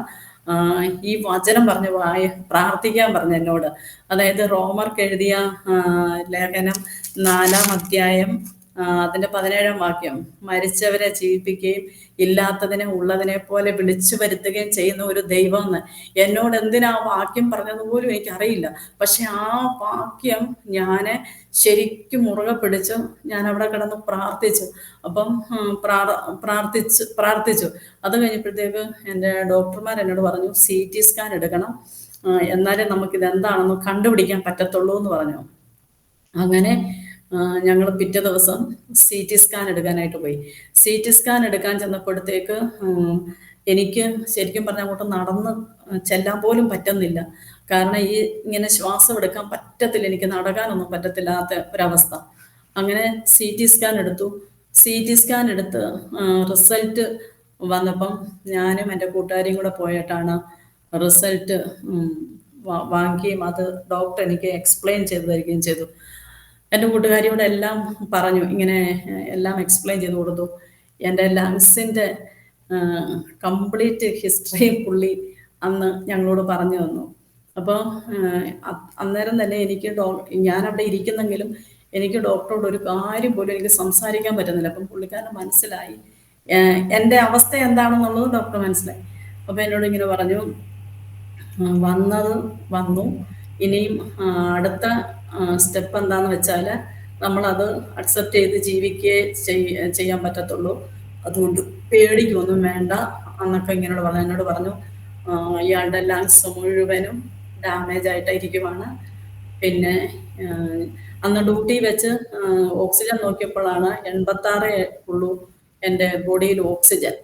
ഈ വചനം പറഞ്ഞ് പ്രാർത്ഥിക്കാൻ പറഞ്ഞു എന്നോട്." അതായത് റോമർക്ക് എഴുതിയ ലേഖനം 4-ാം അധ്യായം അതിൻ്റെ 17-ാം വാക്യം, "മരിച്ചവരെ ജീവിപ്പിക്കുകയും ഇല്ലാത്തതിനെ ഉള്ളതിനെ പോലെ വിളിച്ചു വരുത്തുകയും ചെയ്യുന്ന ഒരു ദൈവം" എന്ന്. എന്നോട് എന്തിനാ വാക്യം പറഞ്ഞത് പോലും എനിക്കറിയില്ല. പക്ഷെ ആ വാക്യം ഞാൻ ശരിക്കും മുറുകെ പിടിച്ചു. ഞാൻ അവിടെ കിടന്ന് പ്രാർത്ഥിച്ചു. അപ്പം പ്രാർത്ഥിച്ചു. അത് കഴിഞ്ഞപ്പോഴത്തേക്ക് എൻ്റെ ഡോക്ടർമാർ എന്നോട് പറഞ്ഞു, CT സ്കാൻ എടുക്കണം, എന്നാലേ നമുക്കിത് എന്താണെന്ന് കണ്ടുപിടിക്കാൻ പറ്റത്തുള്ളൂ എന്ന് പറഞ്ഞു. അങ്ങനെ ഞങ്ങൾ പിറ്റേ ദിവസം CT സ്കാൻ എടുക്കാനായിട്ട് പോയി. CT സ്കാൻ എടുക്കാൻ ചെന്നപ്പോഴത്തേക്ക് എനിക്ക് ശരിക്കും പറഞ്ഞാൽ അങ്ങോട്ട് നടന്ന് ചെല്ലാൻ പോലും പറ്റുന്നില്ല. കാരണം ഇങ്ങനെ ശ്വാസം എടുക്കാൻ പറ്റത്തില്ല, എനിക്ക് നടക്കാനൊന്നും പറ്റത്തില്ലാത്ത ഒരവസ്ഥ. അങ്ങനെ CT സ്കാൻ എടുത്തു. CT സ്കാൻ എടുത്ത് റിസൾട്ട് വന്നപ്പം ഞാനും എൻ്റെ കൂട്ടുകാരിയും കൂടെ പോയിട്ടാണ് റിസൾട്ട് വാങ്ങിക്കുകയും അത് ഡോക്ടർ എനിക്ക് എക്സ്പ്ലെയിൻ ചെയ്ത് തരികയും ചെയ്തു. എൻ്റെ കൂട്ടുകാരിയോട് എല്ലാം പറഞ്ഞു, ഇങ്ങനെ എല്ലാം എക്സ്പ്ലെയിൻ ചെയ്ത് കൊടുത്തു. എൻ്റെ ലങ്സിൻ്റെ കംപ്ലീറ്റ് ഹിസ്റ്ററി പുള്ളി അന്ന് ഞങ്ങളോട് പറഞ്ഞു തന്നു. അപ്പോൾ അന്നേരം തന്നെ എനിക്ക് ഞാനവിടെ ഇരിക്കുന്നെങ്കിലും എനിക്ക് ഡോക്ടറോട് ഒരു കാര്യം പോലും എനിക്ക് സംസാരിക്കാൻ പറ്റുന്നില്ല. അപ്പം പുള്ളിക്കാരന് മനസ്സിലായി എൻ്റെ അവസ്ഥ എന്താണെന്നുള്ളത് ഡോക്ടർ മനസ്സിലായി. അപ്പോൾ എന്നോട് ഇങ്ങനെ പറഞ്ഞു, "വന്നത് വന്നു, ഇനിയും അടുത്ത സ്റ്റെപ്പ് എന്താന്ന് വെച്ചാൽ നമ്മളത് അക്സെപ്റ്റ് ചെയ്ത് ജീവിക്കുകയേ ചെയ്യാൻ പറ്റത്തുള്ളൂ. അതുകൊണ്ട് പേടിക്കൊന്നും വേണ്ട" എന്നൊക്കെ എന്നോട് പറഞ്ഞു. ഇയാളുടെ ലങ്സ് മുഴുവനും ഡാമേജ് ആയിട്ടിരിക്കുവാണ്. പിന്നെ അന്ന് ഡ്യൂട്ടി വെച്ച് ഓക്സിജൻ നോക്കിയപ്പോഴാണ് 86 ഉള്ളൂ എൻ്റെ ബോഡിയിൽ ഓക്സിജൻ.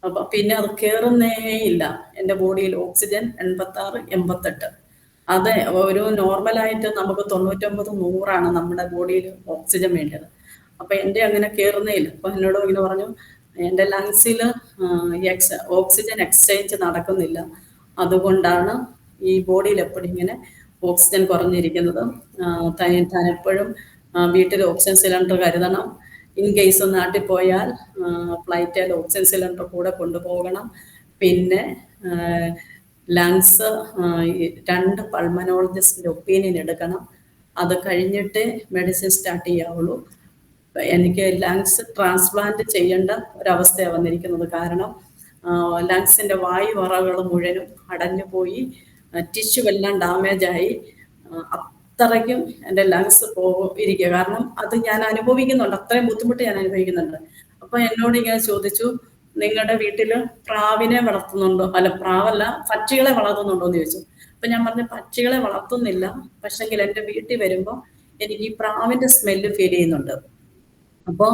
അപ്പം പിന്നെ അത് കയറുന്നേ ഇല്ല. എൻ്റെ ബോഡിയിൽ ഓക്സിജൻ 86, 88. അത് ഒരു നോർമലായിട്ട് നമുക്ക് 99, 100 നമ്മുടെ ബോഡിയിൽ ഓക്സിജൻ വേണ്ടത്. അപ്പം എൻ്റെ അങ്ങനെ കയറുന്നേ ഇല്ല. അപ്പം എന്നോട് ഇങ്ങനെ പറഞ്ഞു, എൻ്റെ ലങ്സിൽ ഓക്സിജൻ എക്സ്ചേഞ്ച് നടക്കുന്നില്ല, അതുകൊണ്ടാണ് ഈ ബോഡിയിൽ എപ്പോഴും ഇങ്ങനെ ഓക്സിജൻ കുറഞ്ഞിരിക്കുന്നത്. താൻ എപ്പോഴും വീട്ടിൽ ഓക്സിജൻ സിലിണ്ടർ കരുതണം. ഇൻ കേസ് നാട്ടിൽ പോയാൽ ഫ്ലൈറ്റിൽ ഓക്സിജൻ സിലിണ്ടർ കൂടെ കൊണ്ടുപോകണം. പിന്നെ ലങ്സ് 2 പൾമനോളജിസ്റ്റിൻ്റെ ഒപ്പീനിയൻ എടുക്കണം. അത് കഴിഞ്ഞിട്ട് മെഡിസിൻ സ്റ്റാർട്ട് ചെയ്യാവുള്ളൂ. എനിക്ക് ലങ്സ് ട്രാൻസ്പ്ലാന്റ് ചെയ്യേണ്ട ഒരവസ്ഥയാണ് വന്നിരിക്കുന്നത്. കാരണം ലങ്സിന്റെ വായുവറകൾ മുഴുവനും അടഞ്ഞു പോയി, ടിഷ്യൂ എല്ലാം ഡാമേജ് ആയി. അത്രയ്ക്കും എൻ്റെ ലങ്സ് ഇരിക്കുക. കാരണം അത് ഞാൻ അനുഭവിക്കുന്നുണ്ട്, അത്രയും ബുദ്ധിമുട്ട് ഞാൻ അനുഭവിക്കുന്നുണ്ട്. അപ്പൊ എന്നോട് ഇങ്ങനെ ചോദിച്ചു, നിങ്ങളുടെ വീട്ടില് പ്രാവിനെ വളർത്തുന്നുണ്ടോ, അല്ല പ്രാവല്ല പക്ഷികളെ വളർത്തുന്നുണ്ടോ എന്ന് ചോദിച്ചു. അപ്പൊ ഞാൻ പറഞ്ഞു പക്ഷികളെ വളർത്തുന്നില്ല, പക്ഷെങ്കിൽ എൻ്റെ വീട്ടിൽ വരുമ്പോൾ എനിക്ക് ഈ പ്രാവിന്റെ സ്മെല്ല് ഫീൽ ചെയ്യുന്നുണ്ട്. അപ്പോൾ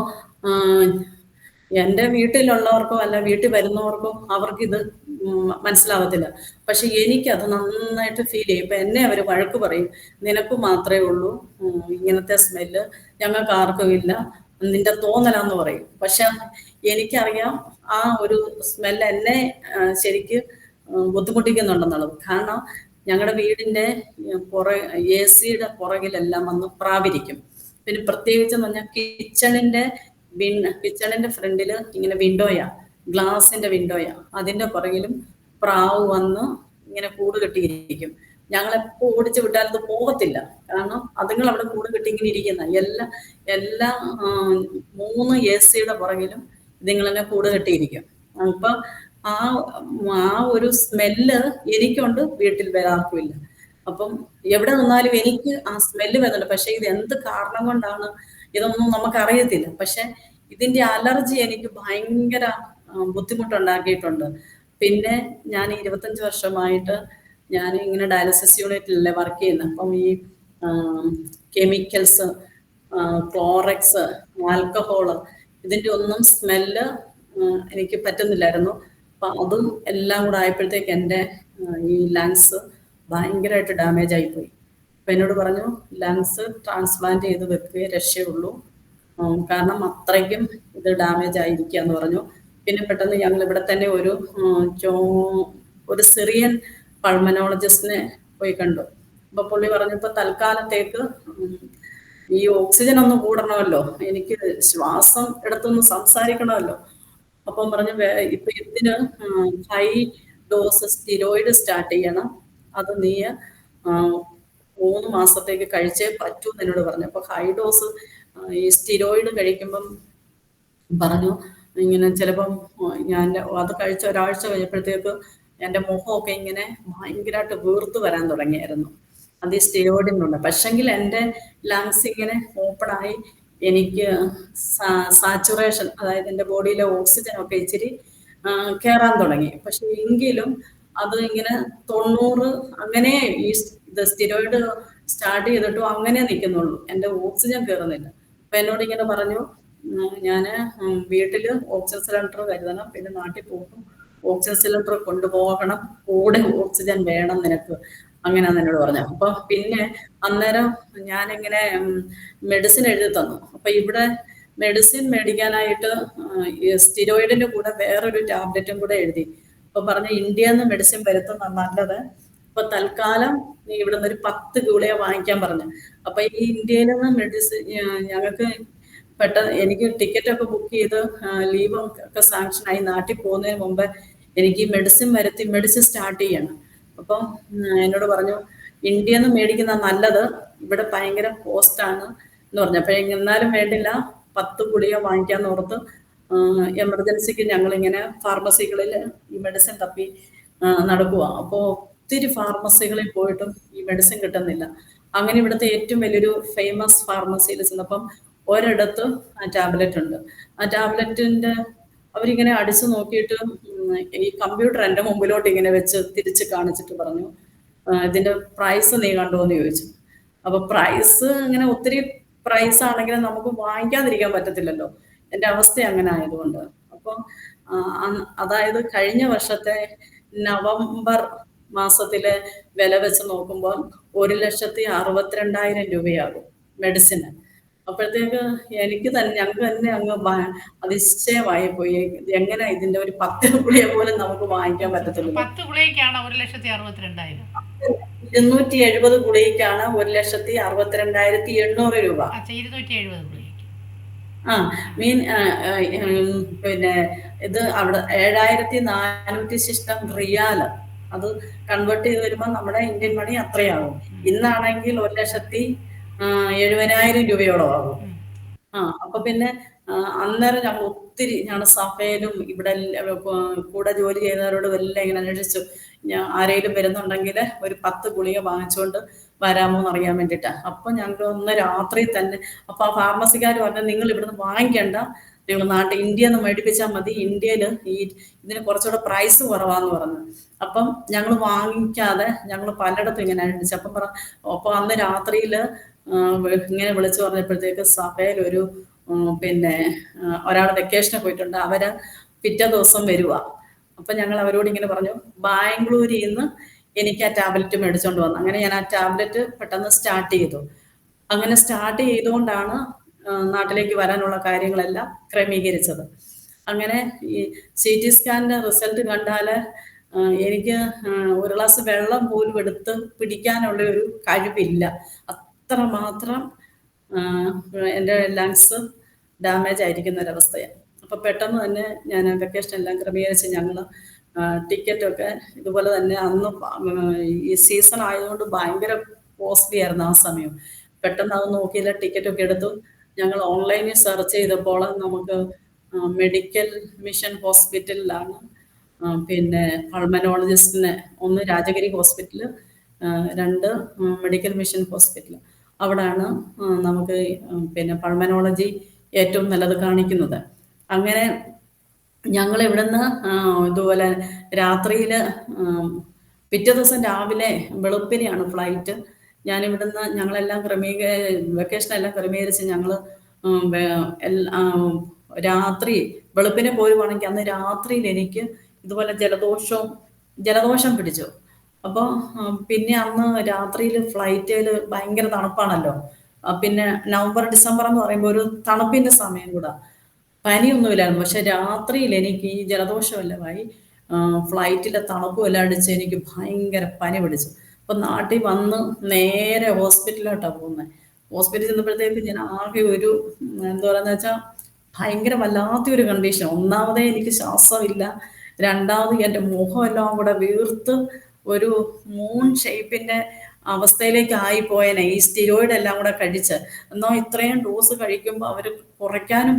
എൻ്റെ വീട്ടിലുള്ളവർക്കോ അല്ല വീട്ടിൽ വരുന്നവർക്കോ അവർക്കിത് മനസ്സിലാവത്തില്ല. പക്ഷെ എനിക്കത് നന്നായിട്ട് ഫീൽ ചെയ്യും. ഇപ്പൊ എന്നെ അവർ വഴക്ക് പറയും, നിനക്ക് മാത്രമേ ഉള്ളൂ ഇങ്ങനത്തെ സ്മെല്ല്, ഞങ്ങൾക്ക് ആർക്കും ഇല്ല, നിന്റെ തോന്നലാന്ന് പറയും. പക്ഷെ എനിക്കറിയാം ആ ഒരു സ്മെല്ല് എന്നെ ശരിക്ക് ബുദ്ധിമുട്ടിക്കുന്നുണ്ടെന്നുള്ളത്. കാരണം ഞങ്ങളുടെ വീടിന്റെ എ സിയുടെ പുറകിലെല്ലാം വന്ന് പ്രാവിരിക്കും. പിന്നെ പ്രത്യേകിച്ചെന്ന് പറഞ്ഞാൽ കിച്ചണിന്റെ ഫ്രണ്ടില് ഇങ്ങനെ വിൻഡോയാ, ഗ്ലാസിന്റെ വിൻഡോയാ, അതിന്റെ പുറകിലും പ്രാവ് വന്ന് ഇങ്ങനെ കൂട് കെട്ടിയിരിക്കും. ഞങ്ങളെപ്പോ ഓടിച്ചു വിട്ടാലും അത് പോകത്തില്ല. കാരണം അതുങ്ങൾ അവിടെ കൂട് കെട്ടി ഇങ്ങനെ ഇരിക്കുന്ന എല്ലാ 3 എ സിയുടെ പുറകിലും ഇതിങ്ങളെന്നെ കൂട് കെട്ടിയിരിക്കും. അപ്പൊ ആ ആ ഒരു സ്മെല്ല് എനിക്കുണ്ട്, വീട്ടിൽ വേറെ ആർക്കുമില്ല. അപ്പം എവിടെ നിന്നാലും എനിക്ക് ആ സ്മെല്ല് വരുന്നുണ്ട്. പക്ഷെ ഇത് എന്ത് കാരണം കൊണ്ടാണ് ഇതൊന്നും നമുക്കറിയത്തില്ല. പക്ഷെ ഇതിന്റെ അലർജി എനിക്ക് ഭയങ്കര ബുദ്ധിമുട്ടുണ്ടാക്കിയിട്ടുണ്ട്. പിന്നെ ഞാൻ 25 വർഷമായിട്ട് ഞാൻ ഇങ്ങനെ ഡയാലിസിസ് യൂണിറ്റിലല്ലേ വർക്ക് ചെയ്യുന്നത്. അപ്പം ഈ കെമിക്കൽസ്, ക്ലോറക്സ്, ആൽക്കഹോള്, ഇതിന്റെ ഒന്നും സ്മെല്ല് എനിക്ക് പറ്റുന്നില്ലായിരുന്നു. അപ്പൊ അതും എല്ലാം കൂടെ ആയപ്പോഴത്തേക്ക് എൻ്റെ ഈ ലങ്സ് ഭയങ്കരമായിട്ട് ഡാമേജ് ആയിപ്പോയി. അപ്പൊ എന്നോട് പറഞ്ഞു ലങ്സ് ട്രാൻസ്പ്ലാന്റ് ചെയ്ത് വെക്കുകയെ രക്ഷയുള്ളൂ, കാരണം അത്രയ്ക്കും ഇത് ഡാമേജ് ആയിരിക്കുക എന്ന് പറഞ്ഞു. പിന്നെ പെട്ടെന്ന് ഞങ്ങൾ ഇവിടെ തന്നെ ഒരു സിറിയൻ പൾമനോളജിസ്റ്റിനെ പോയി കണ്ടു. അപ്പൊ പുള്ളി പറഞ്ഞപ്പോ തൽക്കാലത്തേക്ക് ഈ ഓക്സിജൻ ഒന്ന് കൂടണമല്ലോ, എനിക്ക് ശ്വാസം എടുത്തൊന്ന് സംസാരിക്കണമല്ലോ. അപ്പം പറഞ്ഞു ഇപ്പൊ ഇതിന് ഹൈ ഡോസ് സ്റ്റിറോയിഡ് സ്റ്റാർട്ട് ചെയ്യണം, അത് നീ 3 മാസത്തേക്ക് കഴിച്ചേ പറ്റൂ എന്നോട് പറഞ്ഞു. അപ്പൊ ഹൈ ഡോസ് ഈ സ്റ്റിറോയിഡ് കഴിക്കുമ്പം പറഞ്ഞു ഇങ്ങനെ ചിലപ്പം ഞാൻ അത് കഴിച്ച ഒരാഴ്ച കഴിഞ്ഞപ്പോഴത്തേക്ക് എൻ്റെ മുഖമൊക്കെ ഇങ്ങനെ ഭയങ്കരമായിട്ട് വീർത്ത് വരാൻ തുടങ്ങിയായിരുന്നു. അത് ഈ സ്റ്റിറോയിഡിനുള്ള. പക്ഷെങ്കിൽ എൻ്റെ ലങ്സ് ഇങ്ങനെ ഓപ്പണായി, എനിക്ക് സാച്ചുറേഷൻ, അതായത് എൻ്റെ ബോഡിയിലെ ഓക്സിജൻ ഒക്കെ ഇച്ചിരി കയറാൻ തുടങ്ങി. പക്ഷെ എങ്കിലും അത് ഇങ്ങനെ 90 അങ്ങനെ ഈ ഇത് സ്റ്റിറോയിഡ് സ്റ്റാർട്ട് ചെയ്തിട്ടും അങ്ങനെ നിൽക്കുന്നുള്ളൂ, എൻ്റെ ഓക്സിജൻ കയറുന്നില്ല. അപ്പൊ എന്നോട് ഇങ്ങനെ പറഞ്ഞു, ഞാൻ വീട്ടില് ഓക്സിജൻ സിലിണ്ടർ കരുതണം, പിന്നെ നാട്ടിൽ പോകും ഓക്സിജൻ സിലിണ്ടർ കൊണ്ടുപോകണം, കൂടെ ഓക്സിജൻ വേണം നിനക്ക്, അങ്ങനെയാന്ന് എന്നോട് പറഞ്ഞു. അപ്പൊ പിന്നെ അന്നേരം ഞാനിങ്ങനെ മെഡിസിൻ എഴുതി തന്നു. അപ്പൊ ഇവിടെ മെഡിസിൻ മേടിക്കാനായിട്ട് സ്റ്റിറോയിഡിന്റെ കൂടെ വേറൊരു ടാബ്ലറ്റും കൂടെ എഴുതി. അപ്പൊ പറഞ്ഞ ഇന്ത്യയിൽ നിന്ന് മെഡിസിൻ വരുത്തുന്ന നല്ലത്, അപ്പൊ തൽക്കാലം നീ ഇവിടെ നിന്ന് ഒരു 10 ഗുളിക വാങ്ങിക്കാൻ പറഞ്ഞു. അപ്പൊ ഈ ഇന്ത്യയിൽ നിന്ന് മെഡിസിൻ ഞങ്ങൾക്ക് പെട്ടെന്ന് എനിക്ക് ടിക്കറ്റ് ഒക്കെ ബുക്ക് ചെയ്ത് ലീവ് ഒക്കെ സാങ്ഷൻ ആയി നാട്ടിൽ പോകുന്നതിന് മുമ്പ് എനിക്ക് മെഡിസിൻ വരുത്തി മെഡിസിൻ സ്റ്റാർട്ട് ചെയ്യണം. അപ്പം എന്നോട് പറഞ്ഞു ഇന്ത്യയിൽ നിന്ന് മേടിക്കുന്ന നല്ലത്, ഇവിടെ ഭയങ്കര കോസ്റ്റാണ് എന്ന് പറഞ്ഞു. അപ്പൊ എന്നാലും വേണ്ടില്ല, 10 ഗുളിക വാങ്ങിക്കാന്ന് ഓർത്ത് എമർജൻസിക്ക് ഞങ്ങളിങ്ങനെ ഫാർമസികളിൽ ഈ മെഡിസിൻ തപ്പി നടക്കുക. അപ്പോൾ ഒത്തിരി ഫാർമസികളിൽ പോയിട്ടും ഈ മെഡിസിൻ കിട്ടുന്നില്ല. അങ്ങനെ ഇവിടുത്തെ ഏറ്റവും വലിയൊരു ഫേമസ് ഫാർമസിയിൽ ചെന്നപ്പം ഒരിടത്ത് ആ ടാബ്ലറ്റ് ഉണ്ട്. ആ ടാബ്ലറ്റിന്റെ അവരിങ്ങനെ അടിച്ചു നോക്കിയിട്ട് ഈ കമ്പ്യൂട്ടർ എൻ്റെ മുമ്പിലോട്ട് ഇങ്ങനെ വെച്ച് തിരിച്ച് കാണിച്ചിട്ട് പറഞ്ഞു, ഇതിന്റെ പ്രൈസ് നീ കണ്ടോ എന്ന് ചോദിച്ചു. അപ്പൊ പ്രൈസ് ഇങ്ങനെ ഒത്തിരി പ്രൈസ് ആണെങ്കിലും നമുക്ക് വാങ്ങിക്കാതിരിക്കാൻ പറ്റത്തില്ലല്ലോ, എൻ്റെ അവസ്ഥ അങ്ങനെ ആയതുകൊണ്ട്. അപ്പം അതായത് കഴിഞ്ഞ വർഷത്തെ നവംബർ മാസത്തിലെ വില വെച്ച് നോക്കുമ്പോൾ 1,62,000 രൂപയാകും മെഡിസിന്. അപ്പോഴത്തേക്ക് എനിക്ക് തന്നെ ഞങ്ങൾക്ക് തന്നെ അങ്ങ് അതിശയമായി പോയി, എങ്ങനെ ഇതിന്റെ ഒരു 10 ഗുളിക പോലും നമുക്ക് വാങ്ങിക്കാൻ പറ്റത്തില്ല. 10 ഗുളികയ്ക്കാണ് 1,62,000. 270 ഗുളികയ്ക്കാണ് 1,62,800 രൂപ. 270 ഗുളിക. പിന്നെ ഇത് അവിടെ 7,400 ശിഷ്ടം റിയാല്, അത് കൺവേർട്ട് ചെയ്ത് വരുമ്പോൾ നമ്മുടെ ഇന്ത്യൻ മണി അത്രയാകും. ഇന്നാണെങ്കിൽ 1,70,000 രൂപയോളം ആകും. അപ്പൊ പിന്നെ അന്നേരം ഞങ്ങൾ ഒത്തിരി ഞങ്ങളുടെ സഭയിലും ഇവിടെ കൂടെ ജോലി ചെയ്യുന്നവരോടും എല്ലാം ഇങ്ങനെ അന്വേഷിച്ചു. ആരേലും വരുന്നുണ്ടെങ്കിൽ ഒരു 10 ഗുളിക വാങ്ങിച്ചുകൊണ്ട് വരാമോ എന്ന് അറിയാൻ വേണ്ടിയിട്ടാ. അപ്പൊ ഞങ്ങൾ ഒന്ന് രാത്രി തന്നെ, അപ്പൊ ആ ഫാർമസിക്കാർ പറഞ്ഞു നിങ്ങൾ ഇവിടുന്ന് വാങ്ങിക്കണ്ട, നിങ്ങൾ നാട്ടിൽ ഇന്ത്യയിൽ നിന്ന് മേടിപ്പിച്ചാൽ മതി, ഇന്ത്യയിൽ ഈ ഇതിന് കുറച്ചുകൂടെ പ്രൈസ് കുറവാന്ന് പറഞ്ഞു. അപ്പം ഞങ്ങൾ വാങ്ങിക്കാതെ ഞങ്ങൾ പലയിടത്തും ഇങ്ങനെ അന്വേഷിച്ചു. അപ്പൊ അന്ന് രാത്രിയിൽ ഇങ്ങനെ വിളിച്ചു പറഞ്ഞപ്പോഴത്തേക്ക് സഭയിൽ ഒരു പിന്നെ ഒരാൾ വെക്കേഷന് പോയിട്ടുണ്ട്, അവര് പിറ്റേ ദിവസം വരുക. അപ്പൊ ഞങ്ങൾ അവരോട് ഇങ്ങനെ പറഞ്ഞു, ബാംഗ്ലൂരിൽ നിന്ന് എനിക്ക് ആ ടാബ്ലറ്റ് മേടിച്ചോണ്ട് വന്നു. അങ്ങനെ ഞാൻ ആ ടാബ്ലറ്റ് പെട്ടെന്ന് സ്റ്റാർട്ട് ചെയ്തു. അങ്ങനെ സ്റ്റാർട്ട് ചെയ്തുകൊണ്ടാണ് നാട്ടിലേക്ക് വരാനുള്ള കാര്യങ്ങളെല്ലാം ക്രമീകരിച്ചത്. അങ്ങനെ ഈ സി ടി സ്കാനിന്റെ റിസൾട്ട് കണ്ടാൽ എനിക്ക് ഒരു ഗ്ലാസ് വെള്ളം പോലും എടുത്ത് പിടിക്കാനുള്ള ഒരു കഴിവില്ല. അത്രമാത്രം എൻ്റെ ലങ്സ് ഡാമേജ് ആയിരിക്കുന്ന ഒരവസ്ഥയാണ്. അപ്പോൾ പെട്ടെന്ന് തന്നെ ഞാൻ വെക്കേഷൻ എല്ലാം ക്രമീകരിച്ച് ഞങ്ങൾ ടിക്കറ്റൊക്കെ ഇതുപോലെ തന്നെ അന്ന് ഈ സീസൺ ആയതുകൊണ്ട് ഭയങ്കര കോസ്റ്റ്ലി ആയിരുന്നു ആ സമയം. പെട്ടെന്ന് അത് നോക്കിയില്ല, ടിക്കറ്റൊക്കെ എടുത്തു. ഞങ്ങൾ ഓൺലൈനിൽ സെർച്ച് ചെയ്തപ്പോൾ നമുക്ക് മെഡിക്കൽ മിഷൻ ഹോസ്പിറ്റലിലാണ് പിന്നെ പൾമനോളജിസ്റ്റിനെ, ഒന്ന് രാജഗിരി ഹോസ്പിറ്റൽ, രണ്ട് മെഡിക്കൽ മിഷൻ ഹോസ്പിറ്റൽ. അവിടാണ് നമുക്ക് പിന്നെ പൾമനോളജി ഏറ്റവും നല്ലത് കാണിക്കുന്നത്. അങ്ങനെ ഞങ്ങൾ ഇവിടുന്ന് ഇതുപോലെ രാത്രിയിൽ പിറ്റേ ദിവസം രാവിലെ വെളുപ്പിനെയാണ് ഫ്ലൈറ്റ്. ഞാനിവിടുന്ന് ഞങ്ങളെല്ലാം വെക്കേഷനെല്ലാം ക്രമീകരിച്ച് ഞങ്ങൾ രാത്രി വെളുപ്പിനെ പോരുവാണെങ്കിൽ അന്ന് രാത്രിയിൽ എനിക്ക് ഇതുപോലെ ജലദോഷം പിടിച്ചു. അപ്പോൾ പിന്നെ അന്ന് രാത്രിയിൽ ഫ്ലൈറ്റിൽ ഭയങ്കര തണുപ്പാണല്ലോ. പിന്നെ നവംബർ ഡിസംബർ എന്ന് പറയുമ്പോൾ ഒരു തണുപ്പിന്റെ സമയം കൂടാ. പനിയൊന്നുമില്ലായിരുന്നു, പക്ഷെ രാത്രിയിൽ എനിക്ക് ഈ ജലദോഷമെല്ലാമായി ഫ്ലൈറ്റിലെ തണുപ്പും എല്ലാം അടിച്ച് എനിക്ക് ഭയങ്കര പനി പിടിച്ചു. അപ്പൊ നാട്ടിൽ വന്ന് നേരെ ഹോസ്പിറ്റലിലോട്ടാണ് പോകുന്നത്. ഹോസ്പിറ്റലിൽ ചെന്നപ്പോഴത്തേക്ക് ഞാൻ ആകെ ഒരു എന്താ പറയുക വെച്ചാൽ ഭയങ്കര വല്ലാത്തൊരു കണ്ടീഷൻ. ഒന്നാമതേ എനിക്ക് ശ്വാസമില്ല, രണ്ടാമത് എൻ്റെ മുഖമെല്ലാം കൂടെ വീർത്ത് ഒരു മൂൺ ഷേപ്പിന്റെ അവസ്ഥയിലേക്ക് ആയിപ്പോയനെ ഈ സ്റ്റിറോയിഡ് എല്ലാം കൂടെ കഴിച്ച്. എന്നാൽ ഇത്രയും ഡോസ് കഴിക്കുമ്പോൾ അവർ കുറയ്ക്കാനും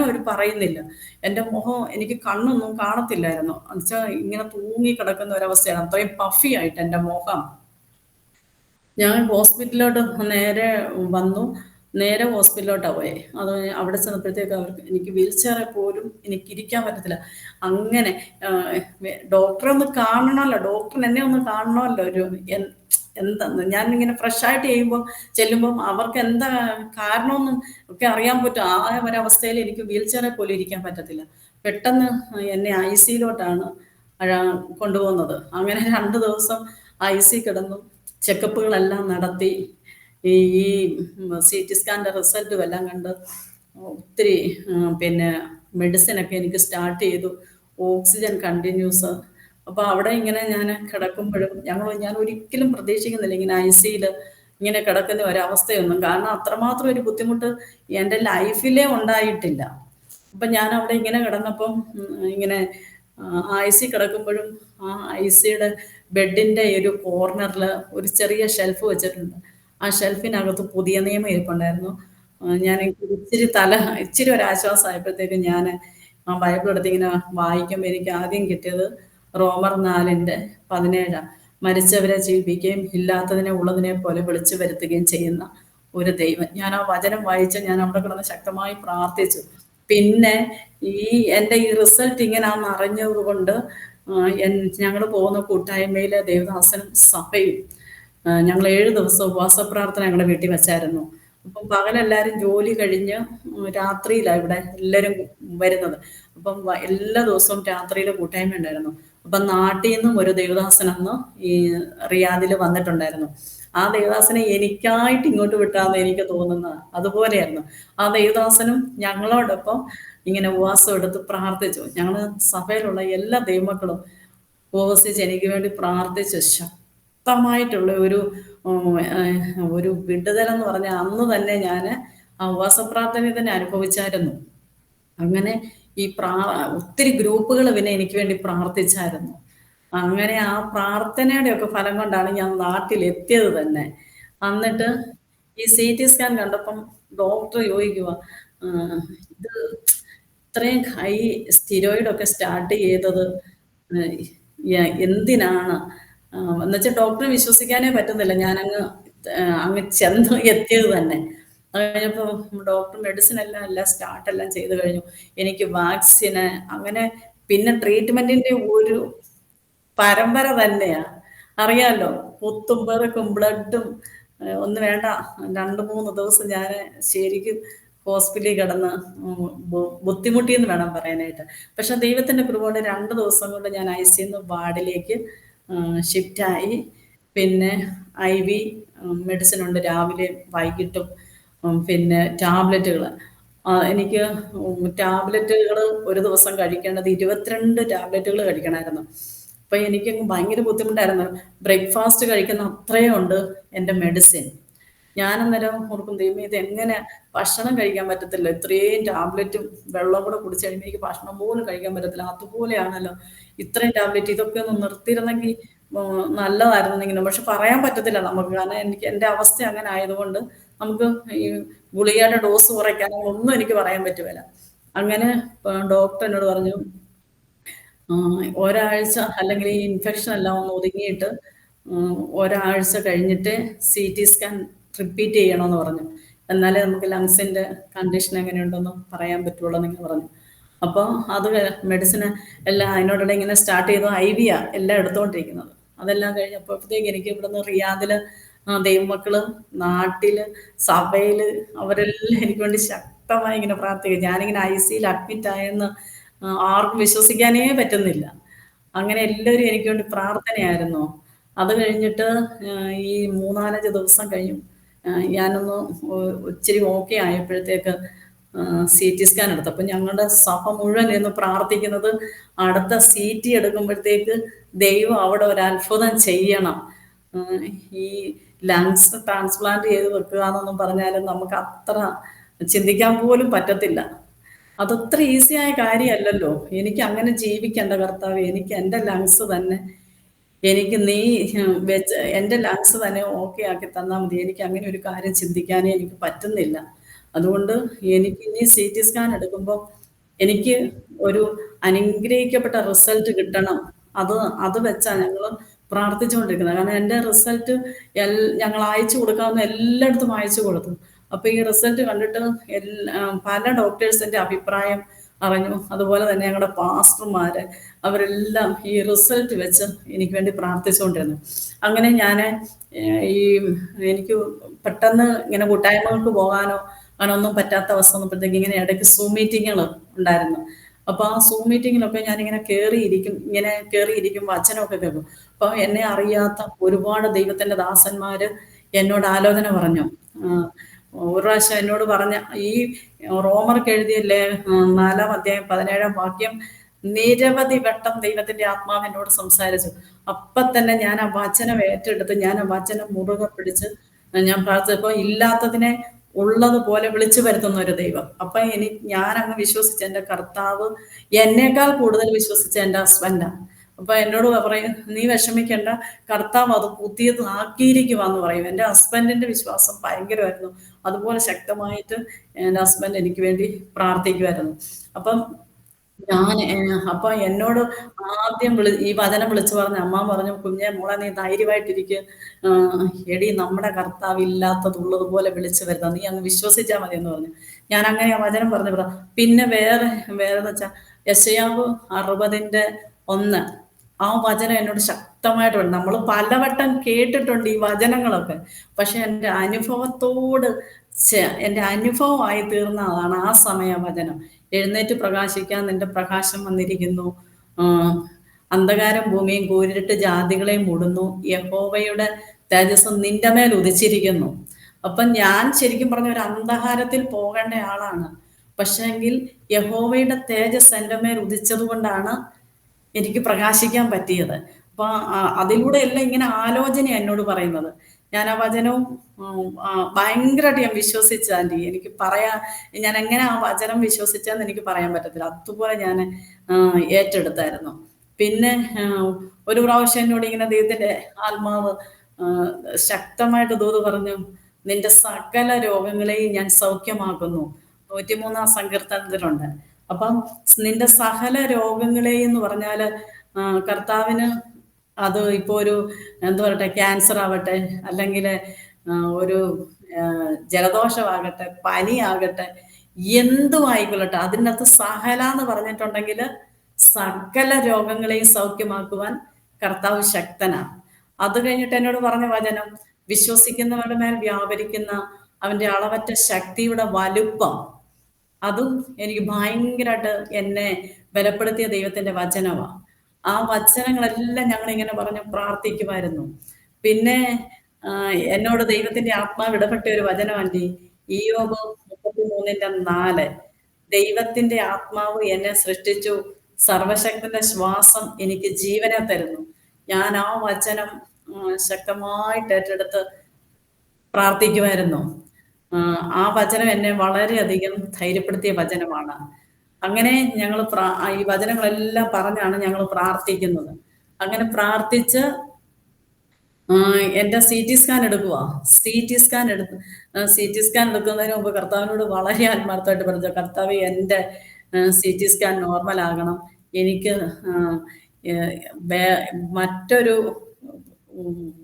അവർ പറയുന്നില്ല. എൻ്റെ മുഖം, എനിക്ക് കണ്ണൊന്നും കാണത്തില്ലായിരുന്നു, എന്നുവെച്ചാൽ ഇങ്ങനെ തൂങ്ങി കിടക്കുന്ന ഒരവസ്ഥയാണ്, അത്രയും പഫി ആയിട്ട് എൻ്റെ മുഖം. ഞാൻ ഹോസ്പിറ്റലിലോട്ട് നേരെ വന്നു. നേരെ ഹോസ്പിറ്റലിലോട്ടാണ് പോയെ. അത് അവിടെ ചെന്നപ്പോഴത്തേക്ക് എനിക്ക് വീൽ ചെയറിൽ പോലും എനിക്ക് ഇരിക്കാൻ പറ്റത്തില്ല. അങ്ങനെ ഡോക്ടറെ ഒന്ന് കാണണമല്ലോ, ഡോക്ടറിന് എന്നെ ഒന്ന് കാണണമല്ലോ. എന്താന്ന് ഞാനിങ്ങനെ ഫ്രഷായിട്ട് ചെല്ലുമ്പം അവർക്ക് എന്താ കാരണമെന്നും ഒക്കെ അറിയാൻ പറ്റും. ആ ഒരവസ്ഥയിൽ എനിക്ക് വീൽ ചെയറിൽ പോലും ഇരിക്കാൻ പറ്റത്തില്ല. പെട്ടെന്ന് എന്നെ IC-യിലോട്ടാണ് കൊണ്ടുപോകുന്നത്. അങ്ങനെ 2 ദിവസം IC കിടന്നു. ചെക്കപ്പുകളെല്ലാം നടത്തി. ഈ CT സ്കാനിൻ്റെ റിസൾട്ടും എല്ലാം കണ്ട് ഒത്തിരി പിന്നെ മെഡിസിനൊക്കെ എനിക്ക് സ്റ്റാർട്ട് ചെയ്തു. Oxygen continuous. അപ്പോൾ അവിടെ ഇങ്ങനെ ഞാൻ കിടക്കുമ്പോഴും ഞാൻ ഒരിക്കലും പ്രതീക്ഷിക്കുന്നില്ല ഇങ്ങനെ IC-യിൽ ഇങ്ങനെ കിടക്കുന്ന ഒരവസ്ഥയൊന്നും. കാരണം അത്രമാത്രം ഒരു ബുദ്ധിമുട്ട് എൻ്റെ ലൈഫിലേ ഉണ്ടായിട്ടില്ല. അപ്പം ഞാൻ അവിടെ ഇങ്ങനെ കിടന്നപ്പം ഇങ്ങനെ IC കിടക്കുമ്പോഴും ആ IC-യുടെ ബെഡിൻ്റെ ഒരു കോർണറിൽ ഒരു ചെറിയ ഷെൽഫ് വെച്ചിട്ടുണ്ട്. ആ ഷെൽഫിനകത്ത് പുതിയ നിയമം ഇരിപ്പുണ്ടായിരുന്നു. ഞാൻ ഇച്ചിരി ഒരാശ്വാസമായപ്പോഴത്തേക്കും ഞാൻ ആ ബൈബിൾ എടുത്ത് ഇങ്ങനെ വായിക്കുമ്പോൾ എനിക്ക് ആദ്യം കിട്ടിയത് റോമർ 4:17. മരിച്ചവരെ ജീവിപ്പിക്കുകയും ഇല്ലാത്തതിനെ ഉള്ളതിനെ പോലെ വിളിച്ചു വരുത്തുകയും ചെയ്യുന്ന ഒരു ദൈവം. ഞാൻ ആ വചനം വായിച്ച് ഞാൻ അവിടെ കിടന്ന് ശക്തമായി പ്രാർത്ഥിച്ചു. പിന്നെ എൻ്റെ ഈ റിസൾട്ട് ഇങ്ങനെയാണെന്ന് അറിഞ്ഞത് കൊണ്ട് ഞങ്ങൾ പോകുന്ന കൂട്ടായ്മയിലെ ദേവദാസനും സഭയും ഞങ്ങൾ 7 ദിവസം ഉപവാസ പ്രാർത്ഥന ഞങ്ങളുടെ വീട്ടിൽ വെച്ചായിരുന്നു. അപ്പം പകലെല്ലാവരും ജോലി കഴിഞ്ഞ് രാത്രിയിലാണ് ഇവിടെ എല്ലാവരും വരുന്നത്. അപ്പം എല്ലാ ദിവസവും രാത്രിയിൽ കൂട്ടായ്മ ഉണ്ടായിരുന്നു. അപ്പം നാട്ടിൽ നിന്നും ഒരു ദേവദാസനെന്ന് ഈ റിയാദിൽ വന്നിട്ടുണ്ടായിരുന്നു. ആ ദേവദാസനെ എനിക്കായിട്ട് ഇങ്ങോട്ട് വിട്ടാന്ന് എനിക്ക് തോന്നുന്നത് അതുപോലെയായിരുന്നു. ആ ദേവദാസനും ഞങ്ങളോടൊപ്പം ഇങ്ങനെ ഉപവാസം എടുത്ത് പ്രാർത്ഥിച്ചു. ഞങ്ങൾ സഭയിലുള്ള എല്ലാ ദൈവമക്കളും ഉപവസിച്ച് എനിക്ക് വേണ്ടി പ്രാർത്ഥിച്ചു. ശക്തമായിട്ടുള്ള ഒരു വിടുതലെന്ന് പറഞ്ഞാൽ അന്ന് തന്നെ ഞാൻ ആ ഉപവാസ പ്രാർത്ഥനയിൽ തന്നെ അനുഭവിച്ചായിരുന്നു. അങ്ങനെ ഒത്തിരി ഗ്രൂപ്പുകൾ പിന്നെ എനിക്ക് വേണ്ടി പ്രാർത്ഥിച്ചായിരുന്നു. അങ്ങനെ ആ പ്രാർത്ഥനയുടെ ഒക്കെ ഫലം കൊണ്ടാണ് ഞാൻ നാട്ടിലെത്തിയത് തന്നെ. എന്നിട്ട് ഈ CT സ്കാൻ കണ്ടപ്പം ഡോക്ടർ ചോദിക്കുവാ, ഇത് ഇത്രയും ഹൈ സ്റ്റിരോയിഡൊക്കെ സ്റ്റാർട്ട് ചെയ്തത് ഏഹ് എന്തിനാണ്? എന്നുവെച്ചാൽ ഡോക്ടറെ വിശ്വസിക്കാനേ പറ്റുന്നില്ല. ഞാനങ്ങ് അങ്ങ് ചെന്ന് എത്തിയത് തന്നെ. അത് കഴിഞ്ഞപ്പോ ഡോക്ടർ മെഡിസിൻ എല്ലാം സ്റ്റാർട്ട് എല്ലാം ചെയ്ത് കഴിഞ്ഞു. എനിക്ക് വാക്സിന് അങ്ങനെ പിന്നെ ട്രീറ്റ്മെന്റിന്റെ ഒരു പരമ്പര തന്നെയാ. അറിയാലോ. കുത്തും പെറുക്കും ബ്ലഡും ഒന്ന് വേണ്ട 2, 3 ദിവസം ഞാന് ശരിക്കും ഹോസ്പിറ്റലിൽ കിടന്ന് ബുദ്ധിമുട്ടിയെന്ന് വേണം പറയാനായിട്ട്. പക്ഷെ ദൈവത്തിന്റെ കൃപ കൊണ്ട് 2 ദിവസം കൊണ്ട് ഞാൻ ഐസിയുന്ന് വാർഡിലേക്ക് ഷിഫ്റ്റായി. പിന്നെ IV മെഡിസിൻ ഉണ്ട് രാവിലെയും വൈകിട്ടും. പിന്നെ ടാബ്ലറ്റുകള്. എനിക്ക് ടാബ്ലറ്റുകള് ഒരു ദിവസം കഴിക്കേണ്ടത് 22 ടാബ്ലറ്റുകള് കഴിക്കണമായിരുന്നു. അപ്പൊ എനിക്കങ്ങ് ഭയങ്കര ബുദ്ധിമുട്ടായിരുന്നു. ബ്രേക്ക്ഫാസ്റ്റ് കഴിക്കുന്ന അത്രയും ഉണ്ട് എൻ്റെ മെഡിസിൻ. ഞാനന്നേരം ഓർക്കും ദൈവമേ ഇതെങ്ങനെ ഭക്ഷണം കഴിക്കാൻ പറ്റത്തില്ല. ഇത്രയും ടാബ്ലറ്റും വെള്ളവും കൂടെ കുടിച്ച് കഴിയുമ്പോൾ എനിക്ക് ഭക്ഷണം പോലും കഴിക്കാൻ പറ്റത്തില്ല. അതുപോലെയാണല്ലോ ഇത്രയും ടാബ്ലറ്റ്. ഇതൊക്കെ ഒന്ന് നിർത്തിയിരുന്നെങ്കിൽ നല്ലതായിരുന്നെങ്കിലും. പക്ഷെ പറയാൻ പറ്റത്തില്ല നമുക്ക്. കാരണം എനിക്ക് എൻ്റെ അവസ്ഥ അങ്ങനെ ആയതുകൊണ്ട് നമുക്ക് ഈ ഗുളികയുടെ ഡോസ് കുറയ്ക്കാനോ ഒന്നും എനിക്ക് പറയാൻ പറ്റുകയില്ല. അങ്ങനെ ഡോക്ടർ എന്നോട് പറഞ്ഞു, ഒരാഴ്ച അല്ലെങ്കിൽ ഈ ഇൻഫെക്ഷൻ എല്ലാം ഒന്ന് ഒതുങ്ങിയിട്ട് ഒരാഴ്ച കഴിഞ്ഞിട്ട് CT സ്കാൻ റിപ്പീറ്റ് ചെയ്യണമെന്ന് പറഞ്ഞു. എന്നാലേ നമുക്ക് ലങ്സിന്റെ കണ്ടീഷൻ എങ്ങനെയുണ്ടെന്ന് പറയാൻ പറ്റുള്ളൂ എന്നിങ്ങനെ പറഞ്ഞു. അപ്പോൾ അത് മെഡിസിന് എല്ലാം അതിനോടെ ഇങ്ങനെ സ്റ്റാർട്ട് ചെയ്തു. IV എല്ലാം എടുത്തുകൊണ്ടിരിക്കുന്നത്. അതെല്ലാം കഴിഞ്ഞപ്പോഴത്തേക്ക് എനിക്ക് ഇവിടുന്ന് റിയാദില് ദൈവമക്കള്, നാട്ടില്, സഭയില് അവരെല്ലാം എനിക്ക് വേണ്ടി ശക്തമായി ഇങ്ങനെ പ്രാർത്ഥിക്കും. ഞാനിങ്ങനെ ICയിൽ അഡ്മിറ്റ് ആയെന്ന് ആർക്കും വിശ്വസിക്കാനേ പറ്റുന്നില്ല. അങ്ങനെ എല്ലാവരും എനിക്ക് വേണ്ടി പ്രാർത്ഥനയായിരുന്നു. അത് കഴിഞ്ഞിട്ട് ഈ 3, 4 ദിവസം കഴിഞ്ഞു. ഞാനൊന്ന് ഇച്ചിരി ഓക്കെ ആയപ്പോഴത്തേക്ക് CT സ്കാൻ എടുത്തു. അപ്പം ഞങ്ങളുടെ സഭ മുഴുവൻ ഇരുന്ന് പ്രാർത്ഥിക്കുന്നത് അടുത്ത CT എടുക്കുമ്പോഴത്തേക്ക് ദൈവം അവിടെ ഒരു അത്ഭുതം ചെയ്യണം. ഉം, ഈ ലങ്സ് ട്രാൻസ്പ്ലാന്റ് ചെയ്ത് വെക്കുക എന്നൊന്നും പറഞ്ഞാലും നമുക്ക് അത്ര ചിന്തിക്കാൻ പോലും പറ്റത്തില്ല. അതത്ര ഈസിയായ കാര്യമല്ലല്ലോ. എനിക്ക് അങ്ങനെ ജീവിക്കണ്ട കർത്താവേ. എനിക്ക് എൻ്റെ ലങ്സ് തന്നെ എനിക്ക് നീ വെച്ച് എൻ്റെ ലങ്സ് തന്നെ ഓക്കെ ആക്കി തന്നാൽ മതി. എനിക്ക് അങ്ങനെ ഒരു കാര്യം ചിന്തിക്കാനേ എനിക്ക് പറ്റുന്നില്ല. അതുകൊണ്ട് എനിക്ക് ഇനി CT സ്കാൻ എടുക്കുമ്പോൾ എനിക്ക് ഒരു അനുഗ്രഹിക്കപ്പെട്ട റിസൾട്ട് കിട്ടണം. അത് അത് വെച്ചാ ഞങ്ങള് പ്രാർത്ഥിച്ചുകൊണ്ടിരിക്കുന്നത്. കാരണം എൻ്റെ റിസൾട്ട് ഞങ്ങൾ അയച്ചു കൊടുക്കാവുന്ന എല്ലായിടത്തും അയച്ചു കൊടുത്തു. അപ്പൊ ഈ റിസൾട്ട് കണ്ടിട്ട് പല ഡോക്ടേഴ്സിന്റെ അഭിപ്രായം അറിഞ്ഞു. അതുപോലെ തന്നെ ഞങ്ങളുടെ പാസ്റ്റർമാര് അവരെല്ലാം ഈ റിസൾട്ട് വെച്ച് എനിക്ക് വേണ്ടി പ്രാർത്ഥിച്ചുകൊണ്ടിരുന്നു. അങ്ങനെ ഞാൻ ഈ എനിക്ക് പെട്ടെന്ന് ഇങ്ങനെ കൂട്ടായ്മകൾക്ക് പോകാനോ അങ്ങനൊന്നും പറ്റാത്ത അവസ്ഥ വന്നപ്പോഴത്തേക്ക് ഇങ്ങനെ ഇടയ്ക്ക് സൂം മീറ്റിങ്ങുകൾ ഉണ്ടായിരുന്നു. അപ്പൊ ആ സൂം മീറ്റിങ്ങിലൊക്കെ ഞാനിങ്ങനെ കയറിയിരിക്കും വചനമൊക്കെ കേൾക്കും. അപ്പൊ എന്നെ അറിയാത്ത ഒരുപാട് ദൈവത്തിന്റെ ദാസന്മാര് എന്നോട് ആലോചന പറഞ്ഞു. ഒരു പ്രാവശ്യം എന്നോട് പറഞ്ഞ ഈ റോമർക്ക് എഴുതിയ 4-ാം അധ്യായം 17-ാം വാക്യം നിരവധി വട്ടം ദൈവത്തിന്റെ ആത്മാവ് എന്നോട് സംസാരിച്ചു. അപ്പൊ തന്നെ ഞാൻ ആ വചനം ഏറ്റെടുത്ത് ഞാൻ ആ വചനം മുറുകെ പിടിച്ച് ഞാൻ പ്രാർത്ഥിച്ചപ്പോ ഇല്ലാത്തതിനെ ഉള്ളതുപോലെ വിളിച്ചു വരുത്തുന്ന ഒരു ദൈവം. അപ്പൊ ഞാൻ അങ്ങ് വിശ്വസിച്ച എൻ്റെ കർത്താവ് എന്നേക്കാൾ കൂടുതൽ വിശ്വസിച്ച എൻ്റെ ഹസ്ബൻഡാ. അപ്പൊ എന്നോട് പറയും നീ വിഷമിക്കേണ്ട, കർത്താവ് അത് പുതിയത് ആക്കിയിരിക്കുവാന്ന് പറയും. എൻ്റെ ഹസ്ബൻഡിന്റെ വിശ്വാസം ഭയങ്കരമായിരുന്നു. അതുപോലെ ശക്തമായിട്ട് എൻ്റെ ഹസ്ബൻഡ് എനിക്ക് വേണ്ടി പ്രാർത്ഥിക്കുമായിരുന്നു. അപ്പം അപ്പൊ എന്നോട് ആദ്യം ഈ വചനം വിളിച്ചു പറഞ്ഞ അമ്മ പറഞ്ഞു, കുഞ്ഞെ മോളെ നീ ധൈര്യമായിട്ടിരിക്കുക. എടി നമ്മുടെ കർത്താവ് ഇല്ലാത്തതുള്ളതുപോലെ വിളിച്ചു വരുന്ന നീ അങ്ങ് വിശ്വസിച്ചാൽ മതി എന്ന് പറഞ്ഞു. ഞാൻ അങ്ങനെ ആ വചനം പറഞ്ഞു. പിന്നെ വേറെ വെച്ചാൽ യെശയ്യാവ് 60:1 ആ വചനം എന്നോട് ശക്തമായിട്ട് പറഞ്ഞു. നമ്മൾ പലവട്ടം കേട്ടിട്ടുണ്ട് ഈ വചനങ്ങളൊക്കെ. പക്ഷെ എൻ്റെ അനുഭവമായി തീർന്നതാണ് ആ സമയ വചനം. എഴുന്നേറ്റ് പ്രകാശിക്കാൻ നിന്റെ പ്രകാശം വന്നിരിക്കുന്നു. അന്ധകാരം ഭൂമിയും കൂരിട്ട് ജാതികളെയും മൂടുന്നു. യഹോവയുടെ തേജസ് നിന്റെ മേൽ ഉദിച്ചിരിക്കുന്നു. അപ്പം ഞാൻ ശരിക്കും പറഞ്ഞ ഒരു അന്ധകാരത്തിൽ പോകേണ്ട ആളാണ്. പക്ഷെങ്കിൽ യഹോവയുടെ തേജസ് എൻ്റെ മേൽ ഉദിച്ചത് കൊണ്ടാണ് എനിക്ക് പ്രകാശിക്കാൻ പറ്റിയത്. അപ്പൊ അതിലൂടെ എല്ലാം ഇങ്ങനെ ആലോചന എന്നോട് പറയുന്നത്. ഞാൻ ആ വചനവും ഭയങ്കരമായിട്ട് ഞാൻ വിശ്വസിച്ച ആൻറ്റി. എനിക്ക് ഞാൻ എങ്ങനെ ആ വചനം വിശ്വസിച്ചെന്ന് എനിക്ക് പറയാൻ പറ്റത്തില്ല. അതുപോലെ ഞാൻ ഏറ്റെടുത്തായിരുന്നു. പിന്നെ ഒരു പ്രാവശ്യം എന്നോട് ഇങ്ങനെ ദൈവത്തിന്റെ ആത്മാവ് ശക്തമായിട്ട് ദൂത് പറഞ്ഞു, നിന്റെ സകല രോഗങ്ങളെയും ഞാൻ സൗഖ്യമാക്കുന്നു. 103 സങ്കീർത്തനത്തിലുണ്ട്. അപ്പം നിന്റെ സകല രോഗങ്ങളെയും എന്ന് പറഞ്ഞാൽ കർത്താവിന് അത് ഇപ്പോൾ ഒരു എന്താ പറയട്ടെ, ക്യാൻസർ ആവട്ടെ, അല്ലെങ്കിൽ ഒരു ജലദോഷമാകട്ടെ, പനിയാകട്ടെ, എന്തും ആയിക്കൊള്ളട്ടെ, അതിനകത്ത് സകല എന്ന് പറഞ്ഞിട്ടുണ്ടെങ്കിൽ സകല രോഗങ്ങളെയും സൗഖ്യമാക്കുവാൻ കർത്താവ് ശക്തനാണ്. അത് കഴിഞ്ഞിട്ട് എന്നോട് പറഞ്ഞ വചനം, വിശ്വസിക്കുന്നവരുടെ മേൽ വ്യാപരിക്കുന്ന അവന്റെ അളവറ്റ ശക്തിയുടെ വലുപ്പം, അതും എനിക്ക് ഭയങ്കരമായിട്ട് എന്നെ ബലപ്പെടുത്തിയ ദൈവത്തിന്റെ വചനമാണ്. ആ വചനങ്ങളെല്ലാം ഞങ്ങൾ ഇങ്ങനെ പറഞ്ഞ് പ്രാർത്ഥിക്കുമായിരുന്നു. പിന്നെ എന്നോട് ദൈവത്തിന്റെ ആത്മാവ് ഇടപെട്ട ഒരു വചനം ആൻറ്റി, ഇയ്യോബ് 33:4, ദൈവത്തിന്റെ ആത്മാവ് എന്നെ സൃഷ്ടിച്ചു, സർവശക്തന്റെ ശ്വാസം എനിക്ക് ജീവനെ തരുന്നു. ഞാൻ ആ വചനം ശക്തമായിട്ട് ഏറ്റെടുത്ത് പ്രാർത്ഥിക്കുമായിരുന്നു. ആ വചനം എന്നെ വളരെയധികം ധൈര്യപ്പെടുത്തിയ വചനമാണ്. അങ്ങനെ ഞങ്ങൾ ഈ വചനങ്ങളെല്ലാം പറഞ്ഞാണ് ഞങ്ങൾ പ്രാർത്ഥിക്കുന്നത്. അങ്ങനെ പ്രാർത്ഥിച്ച് എൻ്റെ സി ടി സ്കാൻ എടുക്കുക. സി ടി സ്കാൻ എടുക്കുന്നതിന് മുമ്പ് കർത്താവിനോട് വളരെ ആത്മാർത്ഥമായിട്ട് പറഞ്ഞു, കർത്താവ് എൻ്റെ സി ടി സ്കാൻ നോർമൽ ആകണം, എനിക്ക് മറ്റൊരു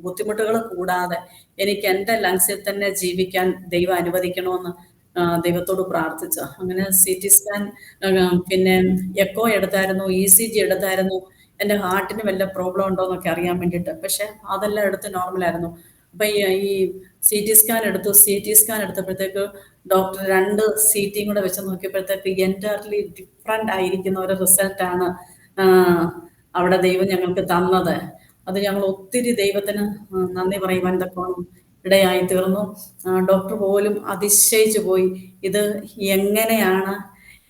ബുദ്ധിമുട്ടുകൾ കൂടാതെ എനിക്ക് എൻ്റെ ലങ്സിൽ തന്നെ ജീവിക്കാൻ ദൈവം അനുവദിക്കണമെന്ന് ദൈവത്തോട് പ്രാർത്ഥിച്ചു. അങ്ങനെ സി ടി സ്കാൻ, പിന്നെ എക്കോ എടുത്തായിരുന്നു, ECG എടുത്തായിരുന്നു, എൻ്റെ ഹാർട്ടിന് വല്ല പ്രോബ്ലം ഉണ്ടോ എന്നൊക്കെ അറിയാൻ വേണ്ടിയിട്ട്. പക്ഷെ അതെല്ലാം എടുത്ത് നോർമലായിരുന്നു. അപ്പം ഈ സി ടി സ്കാൻ എടുത്തപ്പോഴത്തേക്ക് ഡോക്ടർ 2 CT കൂടെ വെച്ച് നോക്കിയപ്പോഴത്തേക്ക് എൻറ്റയർലി ഡിഫറെൻ്റ് ആയിരിക്കുന്ന ഒരു റിസൾട്ടാണ് അവിടെ ദൈവം ഞങ്ങൾക്ക് തന്നത്. അത് ഞങ്ങൾ ഒത്തിരി ദൈവത്തിന് നന്ദി പറയുവാൻ തക്കോണം ഇടയായി തീർന്നു. ഡോക്ടർ പോലും അതിശയിച്ചു പോയി, ഇത് എങ്ങനെയാണ്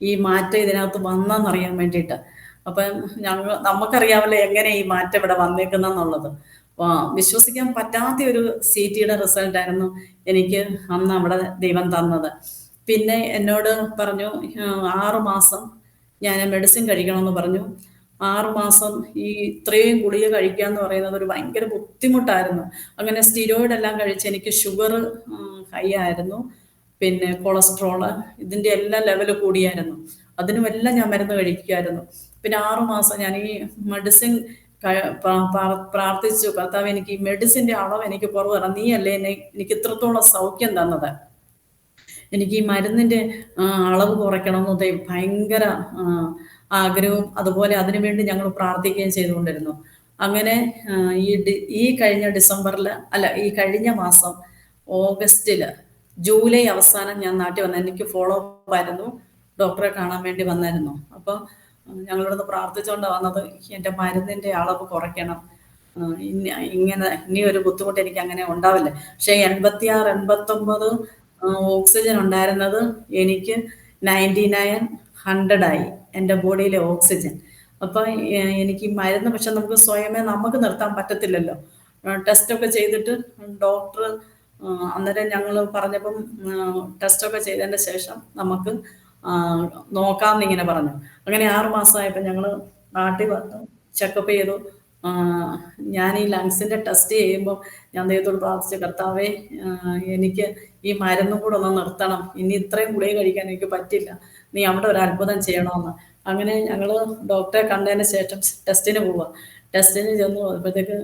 ഈ മാറ്റം ഇതിനകത്ത് വന്നെന്നറിയാൻ വേണ്ടിയിട്ട്. അപ്പം നമുക്കറിയാമല്ലോ എങ്ങനെ ഈ മാറ്റം ഇവിടെ വന്നേക്കുന്നെന്നുള്ളത്. വിശ്വസിക്കാൻ പറ്റാത്ത ഒരു CT റിസൾട്ടായിരുന്നു എനിക്ക് അന്ന് നമ്മുടെ ദൈവം തന്നത്. പിന്നെ എന്നോട് പറഞ്ഞു 6 മാസം ഞാൻ മെഡിസിൻ കഴിക്കണമെന്ന് പറഞ്ഞു. 6 മാസം ഈ ഇത്രയും ഗുളിക കഴിക്കുക എന്ന് പറയുന്നത് ഒരു ഭയങ്കര ബുദ്ധിമുട്ടായിരുന്നു. അങ്ങനെ സ്റ്റിരോയിഡ് എല്ലാം കഴിച്ച് എനിക്ക് ഷുഗർ ഹൈ ആയിരുന്നു, പിന്നെ കൊളസ്ട്രോള്, ഇതിൻ്റെ എല്ലാം ലെവൽ കൂടിയായിരുന്നു. അതിനുമെല്ലാം ഞാൻ മരുന്ന് കഴിക്കുമായിരുന്നു. പിന്നെ 6 മാസം ഞാൻ ഈ മെഡിസിൻ പ്രാർത്ഥിച്ചു, കർത്താവ് എനിക്ക് ഈ മെഡിസിൻ്റെ അളവ് എനിക്ക് കുറവ് തരണം, നീയല്ലേ എനിക്ക് ഇത്രത്തോളം സൗഖ്യം തന്നത്, എനിക്ക് ഈ മരുന്നിൻ്റെ അളവ് കുറയ്ക്കണമെന്ന് ഭയങ്കര ആഗ്രഹവും അതുപോലെ അതിനുവേണ്ടി ഞങ്ങൾ പ്രാർത്ഥിക്കുകയും ചെയ്തുകൊണ്ടിരുന്നു. അങ്ങനെ ഈ കഴിഞ്ഞ മാസം ജൂലൈ അവസാനം ഞാൻ നാട്ടിൽ വന്നു. എനിക്ക് ഫോളോ അപ്പ് ആയിരുന്നു, ഡോക്ടറെ കാണാൻ വേണ്ടി വന്നായിരുന്നു. അപ്പം ഞങ്ങളിവിടുന്ന് പ്രാർത്ഥിച്ചുകൊണ്ട് വന്നത്, എൻ്റെ മരുന്നിൻ്റെ അളവ് കുറയ്ക്കണം, ഇനി ഒരു ബുദ്ധിമുട്ട് എനിക്ക് അങ്ങനെ ഉണ്ടാവില്ല. പക്ഷേ 86, 89 ഓക്സിജൻ ഉണ്ടായിരുന്നത് എനിക്ക് 99, 100 ആയി എൻ്റെ ബോഡിയിലെ ഓക്സിജൻ. അപ്പം എനിക്ക് മരുന്ന്, പക്ഷെ നമുക്ക് സ്വയമേ നമുക്ക് നിർത്താൻ പറ്റത്തില്ലല്ലോ. ടെസ്റ്റൊക്കെ ചെയ്തിട്ട് ഡോക്ടർ അന്നേരം ഞങ്ങൾ പറഞ്ഞപ്പം ടെസ്റ്റൊക്കെ ചെയ്തതിൻ്റെ ശേഷം നമുക്ക് നോക്കാമെന്നിങ്ങനെ പറഞ്ഞു. അങ്ങനെ 6 മാസമായപ്പോൾ ഞങ്ങൾ നാട്ടിൽ വന്നു, ചെക്കപ്പ് ചെയ്തു. ഞാൻ ഈ ലങ്സിൻ്റെ ടെസ്റ്റ് ചെയ്യുമ്പോൾ ഞാൻ ദൈവത്തോട് പ്രാർത്ഥിച്ചു, കർത്താവേ എനിക്ക് ഈ മരുന്നും കൂടെ ഒന്ന് നിർത്തണം, ഇനി ഇത്രയും ഗുളിക കഴിക്കാൻ എനിക്ക് പറ്റില്ല, നീ അവിടെ ഒരു അത്ഭുതം ചെയ്യണമെന്ന്. അങ്ങനെ ഞങ്ങൾ ഡോക്ടറെ കണ്ടതിന് ശേഷം ടെസ്റ്റിന് ചെന്നു. അപ്പോഴത്തേക്ക്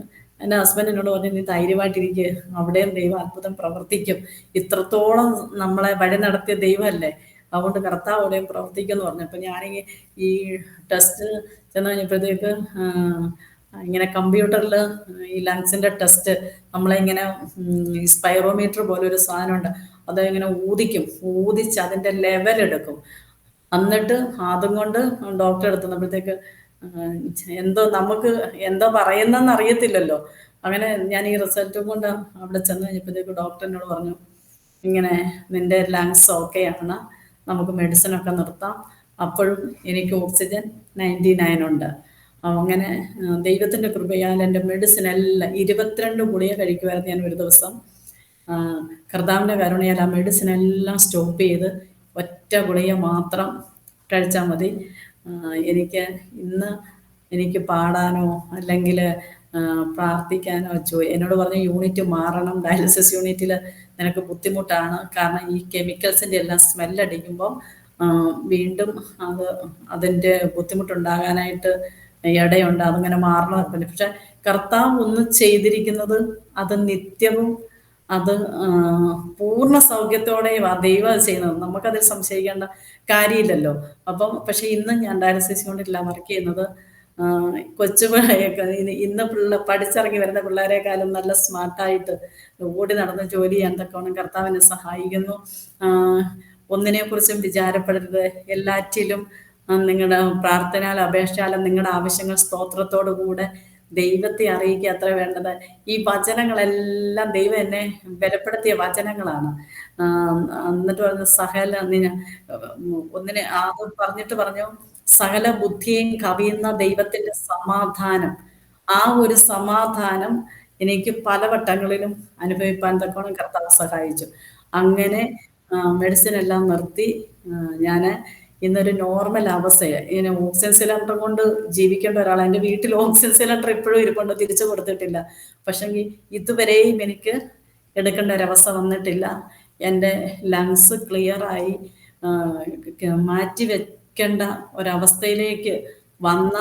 എൻ്റെ ഹസ്ബൻഡ് എന്നോട് പറഞ്ഞു, നീ ധൈര്യമായിട്ടിരിക്കുക, അവിടെയും ദൈവം അത്ഭുതം പ്രവർത്തിക്കും, ഇത്രത്തോളം നമ്മളെ വഴി നടത്തിയ ദൈവമല്ലേ, അതുകൊണ്ട് കർത്താവ് അവിടെയും പ്രവർത്തിക്കുമെന്ന് പറഞ്ഞു. അപ്പം ഞാനെങ്കിൽ ഈ ടെസ്റ്റ് ചെന്ന് കഴിഞ്ഞപ്പോഴത്തേക്ക് ഇങ്ങനെ കമ്പ്യൂട്ടറിൽ ഈ ലങ്സിൻ്റെ ടെസ്റ്റ് നമ്മളിങ്ങനെ ഈ സ്പൈറോമീറ്റർ പോലെ ഒരു സാധനമുണ്ട്, അത് ഇങ്ങനെ ഊതിച്ച് അതിൻ്റെ ലെവൽ എടുക്കും. എന്നിട്ട് അതും കൊണ്ട് ഡോക്ടറെ എടുത്തുന്നപ്പോഴത്തേക്ക് നമുക്ക് എന്തോ പറയുന്നതെന്ന് അറിയത്തില്ലല്ലോ. അങ്ങനെ ഞാൻ ഈ റിസൾട്ടും കൊണ്ട് അവിടെ ചെന്ന് കഴിഞ്ഞപ്പോഴത്തേക്ക് ഡോക്ടർ എന്നോട് പറഞ്ഞു, ഇങ്ങനെ നിൻ്റെ ലങ്സ് ഓക്കെയാണ്, നമുക്ക് മെഡിസിനൊക്കെ നിർത്താം. അപ്പോഴും എനിക്ക് ഓക്സിജൻ 99 ഉണ്ട്. അങ്ങനെ ദൈവത്തിൻ്റെ കൃപയാൽ എൻ്റെ മെഡിസിൻ എല്ലാം 22 ഗുളിക കഴിക്കുമായിരുന്നു ഞാൻ ഒരു ദിവസം. കർത്താവിൻ്റെ കരുണയാൽ ആ മെഡിസിൻ എല്ലാം സ്റ്റോപ്പ് ചെയ്ത് ഒറ്റ ഗുളിക മാത്രം കഴിച്ചാൽ മതി. എനിക്ക് പാടാനോ അല്ലെങ്കിൽ പ്രാർത്ഥിക്കാനോ എന്നോട് പറഞ്ഞു യൂണിറ്റ് മാറണം, ഡയാലിസിസ് യൂണിറ്റിൽ നിനക്ക് ബുദ്ധിമുട്ടാണ്, കാരണം ഈ കെമിക്കൽസിൻ്റെ എല്ലാം സ്മെല്ലടിക്കുമ്പം വീണ്ടും അത് അതിൻ്റെ ബുദ്ധിമുട്ടുണ്ടാകാനായിട്ട് ഇടയുണ്ട്, അതങ്ങനെ മാറണം. പക്ഷെ കർത്താവ് ഒന്ന് ചെയ്തിരിക്കുന്നത് അത് നിത്യവും അത് പൂർണ്ണ സൗഖ്യത്തോടെയും ആ ദൈവം അത് ചെയ്യുന്നത്, നമുക്കതിൽ സംശയിക്കേണ്ട കാര്യമില്ലല്ലോ. അപ്പം പക്ഷെ ഇന്ന് ഞാൻ ഡയാലിസിസ് യൂണിറ്റില്ല വർക്ക് ചെയ്യുന്നത്. കൊച്ചു ഇന്ന് പഠിച്ചിറങ്ങി വരുന്ന പിള്ളേരെക്കാളും നല്ല സ്മാർട്ടായിട്ട് ഓടി നടന്ന് ജോലി ചെയ്യാൻ തക്കവണ്ണം കർത്താവിനെ സഹായിക്കുന്നു. ഒന്നിനെക്കുറിച്ചും വിചാരപ്പെടരുത്, എല്ലാറ്റിലും നിങ്ങളുടെ പ്രാർത്ഥനയാൽ അപേക്ഷയാലും നിങ്ങളുടെ ആവശ്യങ്ങൾ സ്തോത്രത്തോടു കൂടെ ദൈവത്തെ അറിയിക്കുക അത്ര വേണ്ടത്. ഈ വചനങ്ങളെല്ലാം ദൈവം എന്നെ ബലപ്പെടുത്തിയ വചനങ്ങളാണ്. എന്നിട്ട് പറഞ്ഞ സകല ഒന്നിനെ അത് പറഞ്ഞിട്ട് പറഞ്ഞു, സകല ബുദ്ധിയും കവിയുന്ന ദൈവത്തിന്റെ സമാധാനം. ആ ഒരു സമാധാനം എനിക്ക് പല വട്ടങ്ങളിലും അനുഭവിപ്പാൻ തക്കോണം കർത്താവ് സഹായിച്ചു. അങ്ങനെ മെഡിസിൻ എല്ലാം നിർത്തി ഞാൻ ഇന്നൊരു നോർമൽ അവസ്ഥയാണ്. ഇങ്ങനെ ഓക്സിജൻ സിലിണ്ടർ കൊണ്ട് ജീവിക്കേണ്ട ഒരാളാണ്. എൻ്റെ വീട്ടിൽ ഓക്സിജൻ സിലിണ്ടർ ഇപ്പോഴും ഇരിപ്പുണ്ട്, തിരിച്ചു കൊടുത്തിട്ടില്ല. പക്ഷെങ്കിൽ ഇതുവരെയും എനിക്ക് എടുക്കേണ്ട ഒരവസ്ഥ വന്നിട്ടില്ല. എൻ്റെ ലങ്സ് ക്ലിയറായി മാറ്റി വെക്കേണ്ട ഒരവസ്ഥയിലേക്ക് വന്ന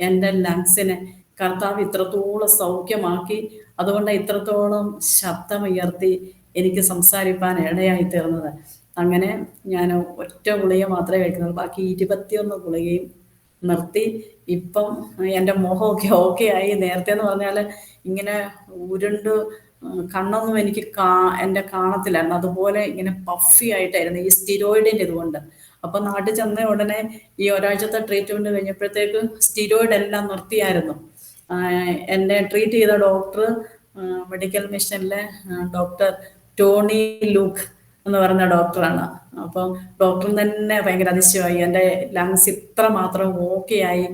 എൻ്റെ ലങ്സിനെ കർത്താവ് ഇത്രത്തോളം സൗഖ്യമാക്കി. അതുകൊണ്ട് ഇത്രത്തോളം ശബ്ദമുയർത്തി എനിക്ക് സംസാരിപ്പാൻ ഇടയായി തീർന്നത്. അങ്ങനെ ഞാൻ ഒറ്റ ഗുളിക മാത്രമേ കഴിക്കുന്നുള്ളൂ, ബാക്കി 21 ഗുളികയും നിർത്തി. ഇപ്പം എൻ്റെ മുഖമൊക്കെ ഓക്കെ ആയി. നേരത്തെ എന്ന് പറഞ്ഞാൽ ഇങ്ങനെ ഉരുണ്ട് കണ്ണൊന്നും എനിക്ക് എൻ്റെ കാണത്തില്ലായിരുന്നു, അതുപോലെ ഇങ്ങനെ പഫി ആയിട്ടായിരുന്നു ഈ സ്റ്റിറോയിഡിൻ്റെ ഇതുകൊണ്ട്. അപ്പം നാട്ടിൽ ചെന്ന ഉടനെ ഈ ഒരാഴ്ചത്തെ ട്രീറ്റ്മെൻറ്റ് കഴിഞ്ഞപ്പോഴത്തേക്ക് സ്റ്റിറോയിഡ് എല്ലാം നിർത്തിയായിരുന്നു. എന്നെ ട്രീറ്റ് ചെയ്ത ഡോക്ടർ മെഡിക്കൽ മിഷനിലെ ഡോക്ടർ ടോണി ലൂക്ക് എന്ന് പറയുന്ന ഡോക്ടറാണ്. അപ്പം ഡോക്ടറിന് തന്നെ ഭയങ്കര അതിശയമായി എൻ്റെ ലങ്സ് ഇത്ര മാത്രം ഓക്കെ ആയി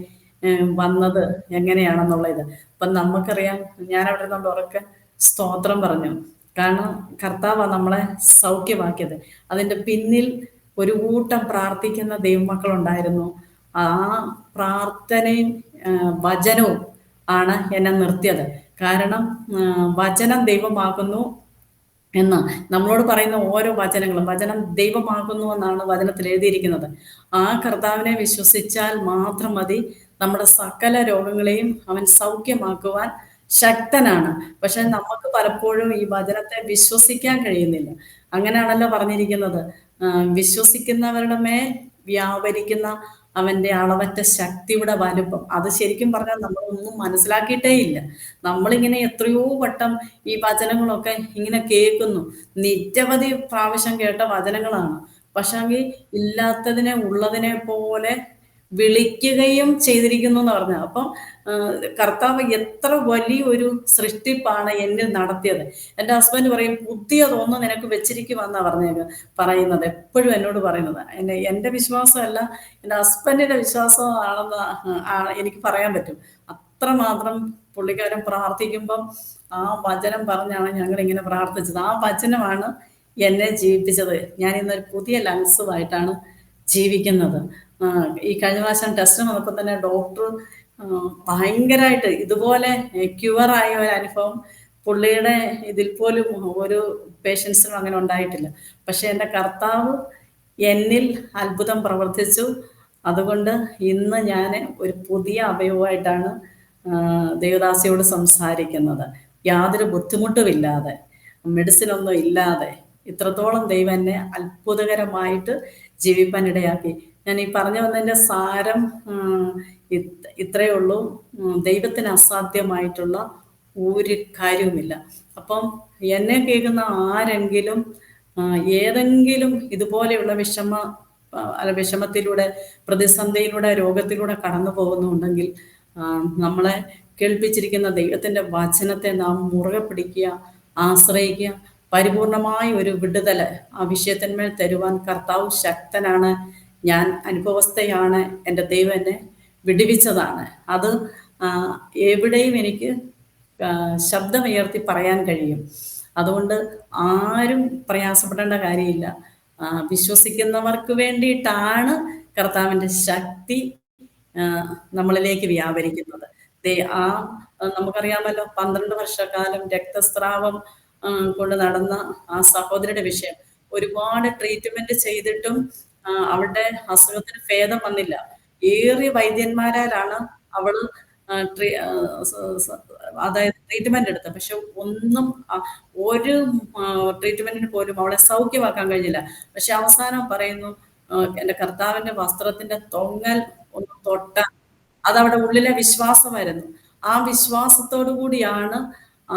വന്നത് എങ്ങനെയാണെന്നുള്ളത്. അപ്പം നമുക്കറിയാം, ഞാൻ അവിടെ നിന്നുകൊണ്ട് ഉറക്കെ സ്തോത്രം പറഞ്ഞു. കാരണം കർത്താവാണ് നമ്മളെ സൗഖ്യമാക്കിയത്. അതിൻ്റെ പിന്നിൽ ഒരു കൂട്ടം പ്രാർത്ഥിക്കുന്ന ദൈവമക്കളുണ്ടായിരുന്നു. ആ പ്രാർത്ഥനയും വചനവും ആണ് എന്നെ നിർത്തിയത്. കാരണം വചനം ദൈവമാകുന്നു എന്ന് നമ്മളോട് പറയുന്ന ഓരോ വചനങ്ങളും വചനം ദൈവമാകുന്നു എന്നാണ് വചനത്തിൽ എഴുതിയിരിക്കുന്നത്. ആ കർത്താവിനെ വിശ്വസിച്ചാൽ മാത്രം മതി, നമ്മുടെ സകല രോഗങ്ങളെയും അവൻ സൗഖ്യമാക്കുവാൻ ശക്തനാണ്. പക്ഷെ നമുക്ക് പലപ്പോഴും ഈ വചനത്തെ വിശ്വസിക്കാൻ കഴിയുന്നില്ല. അങ്ങനെയാണല്ലോ പറഞ്ഞിരിക്കുന്നത്, വിശ്വസിക്കുന്നവരുടെ മേൽ വ്യാപരിക്കുന്ന അവന്റെ അളവറ്റ ശക്തിയുടെ വലുപ്പം. അത് ശരിക്കും പറഞ്ഞാൽ നമ്മളൊന്നും മനസ്സിലാക്കിയിട്ടേ ഇല്ല. നമ്മളിങ്ങനെ എത്രയോ വട്ടം ഈ വചനങ്ങളൊക്കെ ഇങ്ങനെ കേൾക്കുന്നു, നിരവധി പ്രാവശ്യം കേട്ട വചനങ്ങളാണ്. പക്ഷെങ്കിൽ ഇല്ലാത്തതിനെ ഉള്ളതിനെ പോലെ വിളിക്കുകയും ചെയ്തിരിക്കുന്നു എന്ന് പറഞ്ഞ. അപ്പം കർത്താവ് എത്ര വലിയൊരു സൃഷ്ടിപ്പാണ് എന്നിൽ നടത്തിയത്. എൻ്റെ ഹസ്ബൻഡ് പറയും, പുതിയതൊന്നും നിനക്ക് വെച്ചിരിക്കുമെന്നാണ് പറയുന്നത്, എപ്പോഴും എന്നോട് പറയുന്നത്. എൻ്റെ വിശ്വാസമല്ല, എൻ്റെ ഹസ്ബൻഡിൻ്റെ വിശ്വാസമാണെന്ന് എനിക്ക് പറയാൻ പറ്റും. അത്രമാത്രം പുള്ളിക്കാരൻ പ്രാർത്ഥിക്കുമ്പം ആ വചനം പറഞ്ഞാണ് ഞങ്ങളിങ്ങനെ പ്രാർത്ഥിച്ചത്. ആ വചനമാണ് എന്നെ ജീവിപ്പിച്ചത്. ഞാൻ ഇന്നൊരു പുതിയ ലങ്സുമായിട്ടാണ് ജീവിക്കുന്നത്. ഈ കഴിഞ്ഞ പ്രാവശ്യം ടെസ്റ്റ് വന്നപ്പോൾ തന്നെ ഡോക്ടർ ഭയങ്കരമായിട്ട് ഇതുപോലെ ക്യൂറായ ഒരു അനുഭവം പുള്ളിയുടെ ഇതിൽ പോലും ഒരു പേഷ്യൻസിനും അങ്ങനെ ഉണ്ടായിട്ടില്ല. പക്ഷെ എൻ്റെ കർത്താവ് എന്നിൽ അത്ഭുതം പ്രവർത്തിച്ചു. അതുകൊണ്ട് ഇന്ന് ഞാൻ ഒരു പുതിയ അവയവമായിട്ടാണ് ദേവദാസിയോട് സംസാരിക്കുന്നത്. യാതൊരു ബുദ്ധിമുട്ടുമില്ലാതെ, മെഡിസിനൊന്നും ഇല്ലാതെ ഇത്രത്തോളം ദൈവം എന്നെ അത്ഭുതകരമായിട്ട് ജീവിപ്പാൻ ഇടയാക്കി. ഞാൻ ഈ പറഞ്ഞു വന്നതിൻ്റെ സാരം ഇത്രയേ ഉള്ളൂ. ദൈവത്തിന് അസാധ്യമായിട്ടുള്ള ഒരു കാര്യവുമില്ല. അപ്പം എന്നെ കേൾക്കുന്ന ആരെങ്കിലും ഏതെങ്കിലും ഇതുപോലെയുള്ള വിഷമത്തിലൂടെ, പ്രതിസന്ധിയിലൂടെ, രോഗത്തിലൂടെ കടന്നു പോകുന്നുണ്ടെങ്കിൽ നമ്മളെ കേൾപ്പിച്ചിരിക്കുന്ന ദൈവത്തിൻ്റെ വചനത്തെ നാം മുറുകെ പിടിക്കുക, ആശ്രയിക്കുക. പരിപൂർണമായ ഒരു വിടുതൽ ആ വിഷയത്തിന്മേൽ തരുവാൻ കർത്താവ് ശക്തനാണ്. ഞാൻ അനുഭവസ്ഥയാണ്. എൻ്റെ ദൈവം എന്നെ വിടുവിച്ചതാണ്. അത് എവിടെയും എനിക്ക് ശബ്ദമുയർത്തി പറയാൻ കഴിയും. അതുകൊണ്ട് ആരും പ്രയാസപ്പെടേണ്ട കാര്യമില്ല. വിശ്വസിക്കുന്നവർക്ക് വേണ്ടിയിട്ടാണ് കർത്താവിൻ്റെ ശക്തി നമ്മളിലേക്ക് വ്യാപരിക്കുന്നത്. ആ നമുക്കറിയാമല്ലോ 12 വർഷക്കാലം രക്തസ്രാവം കൊണ്ട് നടന്ന ആ സഹോദരിയുടെ വിഷയം. ഒരുപാട് ട്രീറ്റ്മെന്റ് ചെയ്തിട്ടും അവളുടെ അസുഖത്തിന് ഭേദം വന്നില്ല. ഏറിയ വൈദ്യന്മാരാലാണ് അവള് ആ, ട്രീ ആ, സ- സ- അതായത് ട്രീറ്റ്മെന്റ് എടുത്തത്. പക്ഷെ ഒന്നും ഒരു ട്രീറ്റ്മെന്റിന് പോലും അവളെ സൗഖ്യമാക്കാൻ കഴിഞ്ഞില്ല. പക്ഷെ അവസാനം പറയുന്നു, എന്റെ കർത്താവിന്റെ വസ്ത്രത്തിന്റെ തൊങ്ങൽ ഒന്ന് തൊട്ടാൽ, അതവിടെ ഉള്ളിലെ വിശ്വാസമായിരുന്നു. ആ വിശ്വാസത്തോടു കൂടിയാണ്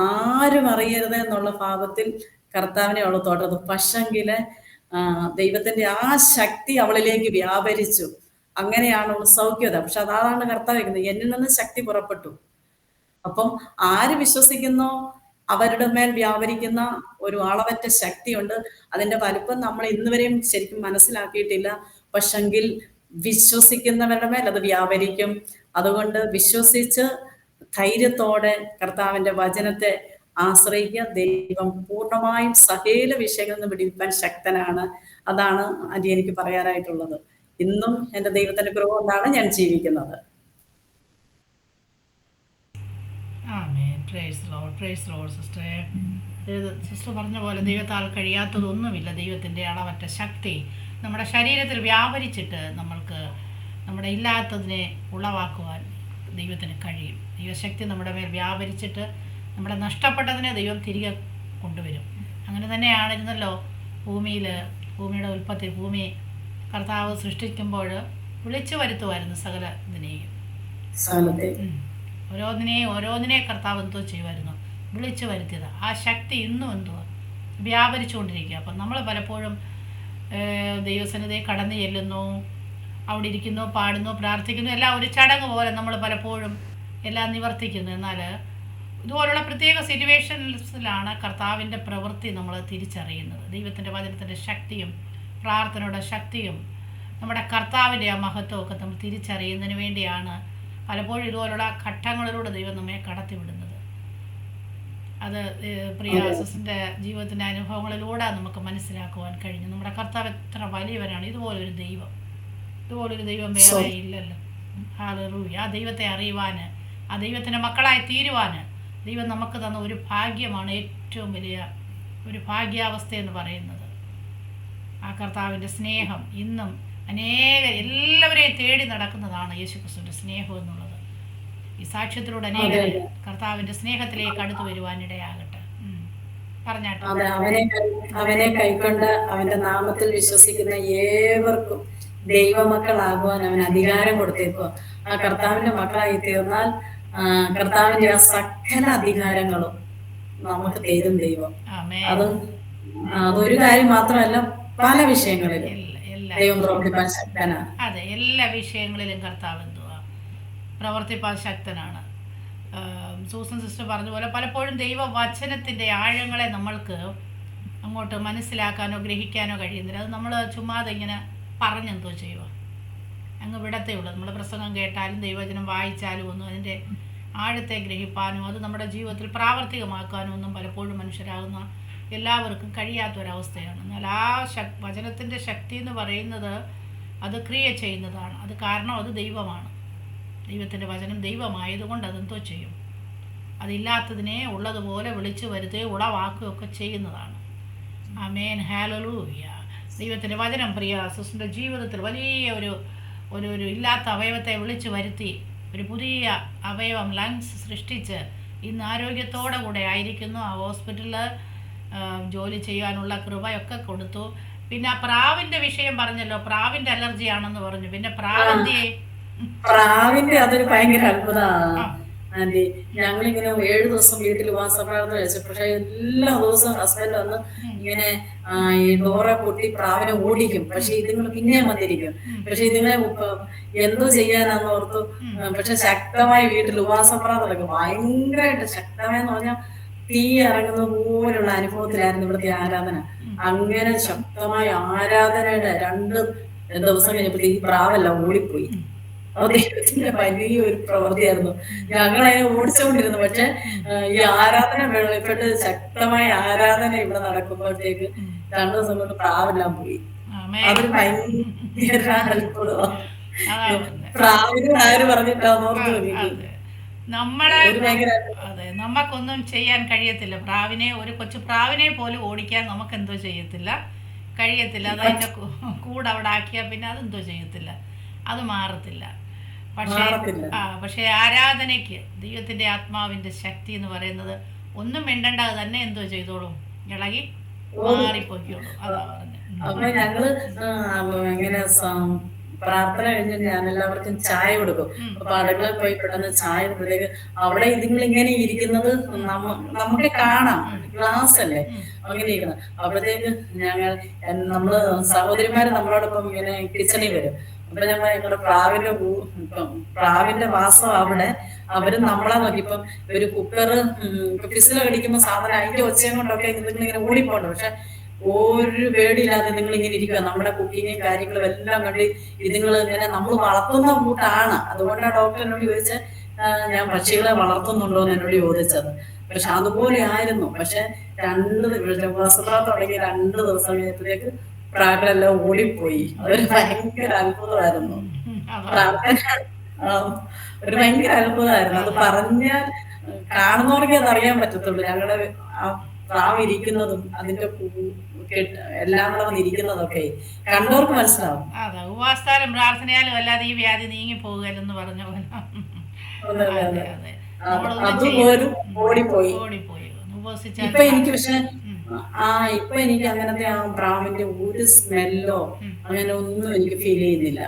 ആരും അറിയരുത് എന്നുള്ള ഭാവത്തിൽ കർത്താവിനെ അവൾ തൊട്ടത്. പക്ഷെങ്കില് ദൈവത്തിന്റെ ആ ശക്തി അവളിലേക്ക് വ്യാപരിച്ചു. അങ്ങനെയാണ് അവൾ സൗഖ്യത. പക്ഷെ അതാണ് കർത്താവ് പറയുന്നത്, എന്നിൽ നിന്ന് ശക്തി പുറപ്പെട്ടു. അപ്പം ആര് വിശ്വസിക്കുന്നോ അവരുടെ മേൽ വ്യാപരിക്കുന്ന ഒരു അളവറ്റ ശക്തിയുണ്ട്. അതിന്റെ വലുപ്പം നമ്മൾ ഇന്നുവരെയും ശരിക്കും മനസ്സിലാക്കിയിട്ടില്ല. പക്ഷെങ്കിൽ വിശ്വസിക്കുന്നവരുടെ മേൽ അത് വ്യാപരിക്കും. അതുകൊണ്ട് വിശ്വസിച്ച് ധൈര്യത്തോടെ കർത്താവിന്റെ വചനത്തെ ആശ്രയിക്കുക. ദൈവം പൂർണ്ണമായും സകല വിഷയങ്ങളിൽ നിന്ന് വിടിവിപ്പാൻ ശക്തനാണ്. അതാണ് ആന്റി എനിക്ക് പറയാനായിട്ടുള്ളത്. ഇന്നും എൻ്റെ ദൈവത്തിന്റെ കൃപ കൊണ്ടാണ് ഞാൻ ജീവിക്കുന്നത്. ആമേൻ. പ്രൈസ് ലോർഡ് സിസ്റ്ററെ. സിസ്റ്റർ പറഞ്ഞ പോലെ ദൈവത്താൽ കഴിയാത്തതൊന്നുമില്ല. ദൈവത്തിൻ്റെ അളവറ്റ ശക്തി നമ്മുടെ ശരീരത്തിൽ വ്യാപരിച്ചിട്ട് നമ്മൾക്ക് നമ്മുടെ ഇല്ലാത്തതിനെ ഉളവാക്കുവാൻ ദൈവത്തിന് കഴിയും. ദൈവശക്തി നമ്മുടെ മേൽ വ്യാപരിച്ചിട്ട് നമ്മുടെ നഷ്ടപ്പെട്ടതിനെ ദൈവം തിരികെ കൊണ്ടുവരും. അങ്ങനെ തന്നെയാണിരുന്നല്ലോ ഭൂമിയുടെ ഉൽപ്പത്തി. ഭൂമി കർത്താവ് സൃഷ്ടിക്കുമ്പോൾ വിളിച്ചു വരുത്തുമായിരുന്നു സകല ഇതിനെയും. ഓരോന്നിനെ കർത്താവ് എന്തോ ചെയ്യുമായിരുന്നു, വിളിച്ചു വരുത്തിയത്. ആ ശക്തി ഇന്നും എന്തുവാ വ്യാപരിച്ചുകൊണ്ടിരിക്കുക. അപ്പം നമ്മൾ പലപ്പോഴും ദൈവസന്നിധിയെ കടന്നു ചെല്ലുന്നു, അവിടെ ഇരിക്കുന്നു, പാടുന്നു, പ്രാർത്ഥിക്കുന്നു, എല്ലാം ഒരു ചടങ്ങ് പോലെ നമ്മൾ പലപ്പോഴും എല്ലാം നിവർത്തിക്കുന്നു. എന്നാൽ ഇതുപോലുള്ള പ്രത്യേക സിറ്റുവേഷൻസിലാണ് കർത്താവിൻ്റെ പ്രവൃത്തി നമ്മൾ തിരിച്ചറിയുന്നത്. ദൈവത്തിൻ്റെ വചനത്തിൻ്റെ ശക്തിയും പ്രാർത്ഥനയുടെ ശക്തിയും നമ്മുടെ കർത്താവിൻ്റെ ആ മഹത്വമൊക്കെ നമ്മൾ തിരിച്ചറിയുന്നതിന് വേണ്ടിയാണ് പലപ്പോഴും ഇതുപോലുള്ള ഘട്ടങ്ങളിലൂടെ ദൈവം നമ്മെ കടത്തിവിടുന്നത്. അത് പ്രിയ സിസ്റ്ററിൻ്റെ ജീവിതത്തിൻ്റെ അനുഭവങ്ങളിലൂടെ നമുക്ക് മനസ്സിലാക്കുവാൻ കഴിഞ്ഞു. നമ്മുടെ കർത്താവ് എത്ര വലിയവരാണ്. ഇതുപോലൊരു ദൈവം വേറെ ഇല്ലല്ലോ. ഹല്ലേലൂയ. ആ ദൈവത്തെ അറിയുവാൻ, ആ ദൈവത്തിൻ്റെ മക്കളായി തീരുവാൻ ദൈവം നമുക്ക് തന്ന ഒരു ഭാഗ്യമാണ്, ഏറ്റവും വലിയ ഒരു ഭാഗ്യാവസ്ഥ എന്ന് പറയുന്നത്. ആ കർത്താവിൻ്റെ സ്നേഹം ഇന്നും എല്ലാവരെയും തേടി നടക്കുന്നതാണ് യേശുക്രിസ്തുവിന്റെ സ്നേഹം എന്നുള്ളത്. ഈ സാക്ഷ്യത്തിലൂടെ അനേകരെ കർത്താവിന്റെ സ്നേഹത്തിലേക്ക് അടുത്തു വരുവാനിടയാകട്ടെ. പറഞ്ഞാട്ടെ. അവനെ കൈക്കൊണ്ട് അവന്റെ നാമത്തിൽ വിശ്വസിക്കുന്ന ഏവർക്കും ദൈവമക്കളാകുവാൻ അവൻ അധികാരം കൊടുത്തേക്കുക. ആ കർത്താവിന്റെ മക്കളായി തീർന്നാൽ കർത്താവിന്റെ ആ സകല അധികാരങ്ങളും നമുക്ക് തരും ദൈവം. അതൊരു കാര്യം മാത്രമല്ല, പല വിഷയങ്ങളിലും ദൈവം പ്രവർത്തിപ്പാൻ ശക്തനാണ്. അതെ, എല്ലാ വിഷയങ്ങളിലും കർത്താവ് എന്തുവാ പ്രവർത്തിപ്പാൻ ശക്തനാണ്. സൂസൻ സിസ്റ്റർ പറഞ്ഞ പോലെ പലപ്പോഴും ദൈവവചനത്തിൻ്റെ ആഴങ്ങളെ നമ്മൾക്ക് അങ്ങോട്ട് മനസ്സിലാക്കാനോ ഗ്രഹിക്കാനോ കഴിയുന്നില്ല. അത് നമ്മൾ ചുമ്മാതെ ഇങ്ങനെ പറഞ്ഞെന്തോ ചെയ്യുക, അങ്ങ് വിടത്തേ ഉള്ളൂ. നമ്മൾ പ്രസംഗം കേട്ടാലും ദൈവവചനം വായിച്ചാലും ഒന്നും അതിൻ്റെ ആഴത്തെ ഗ്രഹിപ്പാനോ അത് നമ്മുടെ ജീവിതത്തിൽ പ്രാവർത്തികമാക്കാനോ ഒന്നും പലപ്പോഴും മനുഷ്യരാകുന്ന എല്ലാവർക്കും കഴിയാത്തൊരവസ്ഥയാണ്. എന്നാൽ ആ വചനത്തിൻ്റെ ശക്തി എന്ന് പറയുന്നത് അത് ക്രിയ ചെയ്യുന്നതാണ്. അത് കാരണം അത് ദൈവമാണ്. ദൈവത്തിൻ്റെ വചനം ദൈവമായതുകൊണ്ട് അതെന്തോ ചെയ്യും, അതില്ലാത്തതിനെ ഉള്ളതുപോലെ വിളിച്ചു വരുത്തുകയും ഉളവാക്കുകയൊക്കെ ചെയ്യുന്നതാണ്. ആമേൻ. ഹല്ലേലൂയ. ദൈവത്തിൻ്റെ വചനം പ്രിയ സിസ്റ്ററിൻ്റെ ജീവിതത്തിൽ വലിയ ഒരു ഇല്ലാത്ത അവയവത്തെ വിളിച്ചു വരുത്തി ഒരു പുതിയ അവയവം ലങ്സ് സൃഷ്ടിച്ച് ഇന്ന് ആരോഗ്യത്തോടെ കൂടെ ആയിരിക്കുന്നു. ആ ഹോസ്പിറ്റലിൽ ജോലി ചെയ്യാനുള്ള കൃപയൊക്കെ കൊടുത്തു. പിന്നെ ആ പ്രാവിന്റെ വിഷയം പറഞ്ഞല്ലോ, പ്രാവിന്റെ അലർജി ആണെന്ന് പറഞ്ഞു. പിന്നെ പ്രാവിന്റെ അതൊരു ഭയങ്കര അത്ഭുതമാണ് ആന്റി. ഞങ്ങളിങ്ങനെ 7 ദിവസം വീട്ടിൽ ഉപവാസപ്രാർത്ഥന വെച്ചു. പക്ഷെ എല്ലാ ദിവസവും ഹസ്ബൻഡ് വന്ന് ഇങ്ങനെ ഈ ഡോറ പൊട്ടി പ്രാവിനെ ഓടിക്കും. പക്ഷെ ഇതുങ്ങൾ പിന്നെയും വന്നിരിക്കും. പക്ഷെ ഇതുങ്ങളെ എന്തോ ചെയ്യാനാന്ന് ഓർത്തു. പക്ഷെ ശക്തമായി വീട്ടിൽ ഉപവാസപ്രാർത്ഥന ഭയങ്കരമായിട്ട് ശക്തമായെന്ന് പറഞ്ഞാൽ തീ ഇറങ്ങുന്ന പോലുള്ള അനുഭവത്തിലായിരുന്നു ഇവിടുത്തെ ആരാധന. അങ്ങനെ ശക്തമായ ആരാധനയുടെ 2 ദിവസം കഴിഞ്ഞപ്പോൾ ഈ പ്രാവല്ല ഓടിപ്പോയി. ദൈവത്തിന്റെ വലിയൊരു പ്രവൃത്തിയായിരുന്നു. ഞങ്ങളതിനെ ഓടിച്ചുകൊണ്ടിരുന്നു. പക്ഷെ ഈ ആരാധന വെളിപ്പെട്ട് ശക്തമായ ആരാധന ഇവിടെ നടക്കുമ്പോഴത്തേക്ക് 2 ദിവസം കൊണ്ട് പ്രാവെല്ലാം പോയി. അതൊരു ഭയങ്കര അത്ഭുതമാണ്. പ്രാവിന് ആര് പറഞ്ഞിട്ടാന്ന് ഓർത്ത് നോക്കി. നമ്മളെ ഒരു ഭയങ്കര അതെ, നമുക്കൊന്നും ചെയ്യാൻ കഴിയത്തില്ല. ഒരു കൊച്ചു പ്രാവിനെ പോലും ഓടിക്കാൻ നമുക്ക് എന്തോ ചെയ്യത്തില്ല, കഴിയത്തില്ല. അത് അതിൻ്റെ കൂടെ അവിടെ ആക്കിയാൽ പിന്നെ അതെന്തോ ചെയ്യത്തില്ല, അത് മാറത്തില്ല. പക്ഷേ മാറത്തില്ല. പക്ഷേ ആരാധനയ്ക്ക് ദൈവത്തിൻ്റെ ആത്മാവിൻ്റെ ശക്തി എന്ന് പറയുന്നത് ഒന്നും മിണ്ടണ്ട, അത് തന്നെ എന്തോ ചെയ്തോളും, ഇളകി മാറിപ്പോയിക്കോളും. അതാ പറഞ്ഞത്. അപ്പൊ ഞങ്ങള് ഇങ്ങനെ പ്രാർത്ഥന കഴിഞ്ഞ് ഞാൻ എല്ലാവർക്കും ചായ കൊടുക്കും. അപ്പൊ അടുക്കളയിൽ പോയി പെട്ടെന്ന് ചായ കൊടുത്തേക്ക് അവിടെ ഇതുങ്ങൾ ഇങ്ങനെ ഇരിക്കുന്നത് നമുക്ക് കാണാം, ഗ്ലാസ് അല്ലേ അങ്ങനെ ഇരിക്കണം. അപ്പോഴത്തേക്ക് ഞങ്ങൾ നമ്മള് സഹോദരിമാര് നമ്മളോടൊപ്പം ഇങ്ങനെ കിച്ചണിൽ വരും. അപ്പൊ ഞങ്ങൾ ഞങ്ങളുടെ പ്രാവിന്റെ വാസം അവിടെ അവര് നമ്മളെ നോക്കി. ഇപ്പം ഒരു കുക്കർ ഫിസില് കടിക്കുമ്പോ സാധനം അതിന്റെ ഒച്ചയും കൊണ്ടൊക്കെ ഇങ്ങനെ ഓടിപ്പോണ്ട്. പക്ഷെ ഒരു പേടിയില്ലാതെ നിങ്ങൾ ഇങ്ങനെ ഇരിക്കുക. നമ്മുടെ കുക്കിങ്ങും കാര്യങ്ങളും എല്ലാം കണ്ട് ഇതുങ്ങൾ ഇങ്ങനെ നമ്മൾ വളർത്തുന്ന കൂട്ടാണ്. അതുകൊണ്ടാണ് ഡോക്ടർ എന്നോട് ചോദിച്ചത് ഞാൻ പക്ഷികളെ വളർത്തുന്നുണ്ടോ എന്ന് എന്നോട് ചോദിച്ചത്. പക്ഷെ അതുപോലെ ആയിരുന്നു. പക്ഷെ 2 വസത്ര തുടങ്ങി 2 ദിവസം കഴിഞ്ഞപ്പോഴേക്ക് പ്രാക്കളെല്ലാം ഓടിപ്പോയി. അതൊരു ഭയങ്കര അത്ഭുതമായിരുന്നു. പ്രാർത്ഥന ഒരു ഭയങ്കര അത്ഭുതമായിരുന്നു. അത് പറഞ്ഞാൽ കാണുന്നവർക്കേ അത് അറിയാൻ പറ്റത്തുള്ളൂ. ഞങ്ങളുടെ ആ പ്രാവ് ഇരിക്കുന്നതും അതിന്റെ എല്ലാം കൂടെ വന്നിരിക്കുന്നതൊക്കെ കണ്ടവർക്ക് മനസ്സിലാവും. അതെ, ഉപവാസത്താലും പ്രാർത്ഥനയാലും അല്ലാതെ ഈ വ്യാധി നീങ്ങി പോകുകയെന്ന് പറഞ്ഞ പോലെ. അതെ അതെ, അതുപോലും ഓടിപ്പോയി. ഓടിപ്പോയി ഉപവസിച്ചാൽ. ഇപ്പൊ എനിക്ക് പക്ഷെ ഇപ്പൊ എനിക്ക് അങ്ങനത്തെ ആ പ്രാവിന്റെ ഒരു സ്മെല്ലോ അങ്ങനെ ഒന്നും എനിക്ക് ഫീൽ ചെയ്യുന്നില്ല.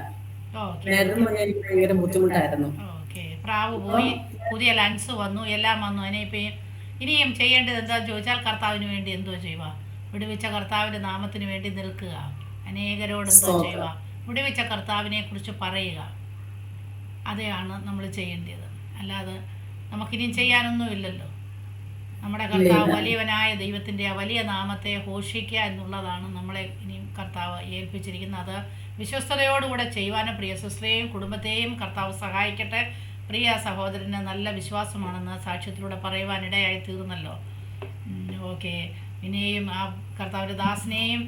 നേരത്തെ പറഞ്ഞാൽ എനിക്ക് ഭയങ്കര ബുദ്ധിമുട്ടായിരുന്നു. പ്രാവ് പോയി, പുതിയ ലൻസ് വന്നു, എല്ലാം വന്നു. ഇനിയും ചെയ്യേണ്ടത് എന്താണെന്ന് ചോദിച്ചാൽ കർത്താവിന് വേണ്ടി എന്തോ ചെയ്യുക, വിടുവിച്ച കർത്താവിൻ്റെ നാമത്തിന് വേണ്ടി നിൽക്കുക, അനേകരോട് എന്തോ ചെയ്യുക, വിടുവിച്ച കർത്താവിനെ കുറിച്ച് പറയുക. അതാണ് നമ്മൾ ചെയ്യേണ്ടത്. അല്ലാതെ നമുക്കിനിയും ചെയ്യാനൊന്നുമില്ലല്ലോ. നമ്മുടെ കർത്താവ് വലിയവനായ ദൈവത്തിൻ്റെ ആ വലിയ നാമത്തെ ഘോഷിക്കുക എന്നുള്ളതാണ് നമ്മളെ ഇനിയും കർത്താവ് ഏൽപ്പിച്ചിരിക്കുന്നത്. അത് വിശ്വസ്തയോടുകൂടെ ചെയ്യുവാനും പ്രിയ സിസ്റ്ററെയും കുടുംബത്തെയും കർത്താവ് സഹായിക്കട്ടെ. പ്രിയ സഹോദരന് നല്ല വിശ്വാസമാണെന്ന് സാക്ഷ്യത്തിലൂടെ പറയുവാനിടയായി തീർന്നല്ലോ. പിന്നെയും ആ കർത്താവിൻ്റെ ദാസനെയും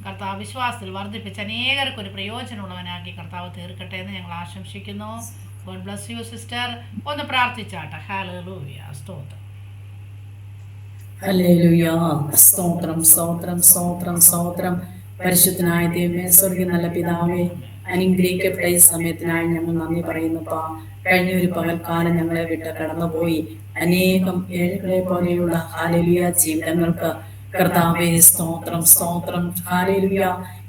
കർത്താവ് വിശ്വാസത്തിൽ വർദ്ധിപ്പിച്ച് അനേകർക്കൊരു പ്രയോജനമുള്ളവനാക്കി കർത്താവ് തീർക്കട്ടെ എന്ന് ഞങ്ങൾ ആശംസിക്കുന്നു. God bless you sister. ഒന്ന് പ്രാർത്ഥിച്ചാട്ടെ. ഹല്ലേലൂയ, സ്തോത്രം. ഹല്ലേലൂയ, സ്തോത്രം സ്തോത്രം സ്തോത്രം സ്തോത്രം. പരിശുദ്ധനായ ദൈവമേ, സ്വർഗ്ഗ നല്ല പിതാവേ, അനുഗ്രഹിക്കപ്പെട്ട ഈ സമയത്തിനായി ഞങ്ങൾ നന്ദി പറയുന്നപ്പാ. കഴിഞ്ഞ ഒരു പകൽക്കാലം ഞങ്ങളെ വിട്ട് കടന്നുപോയി അനേകം ഏഴുകളെ പോലെയുള്ള ഹല്ലേലൂയ ജീവിതങ്ങൾക്ക് കർത്താവേ സ്തോത്രം സ്തോത്രം. ഹല്ലേലൂയ,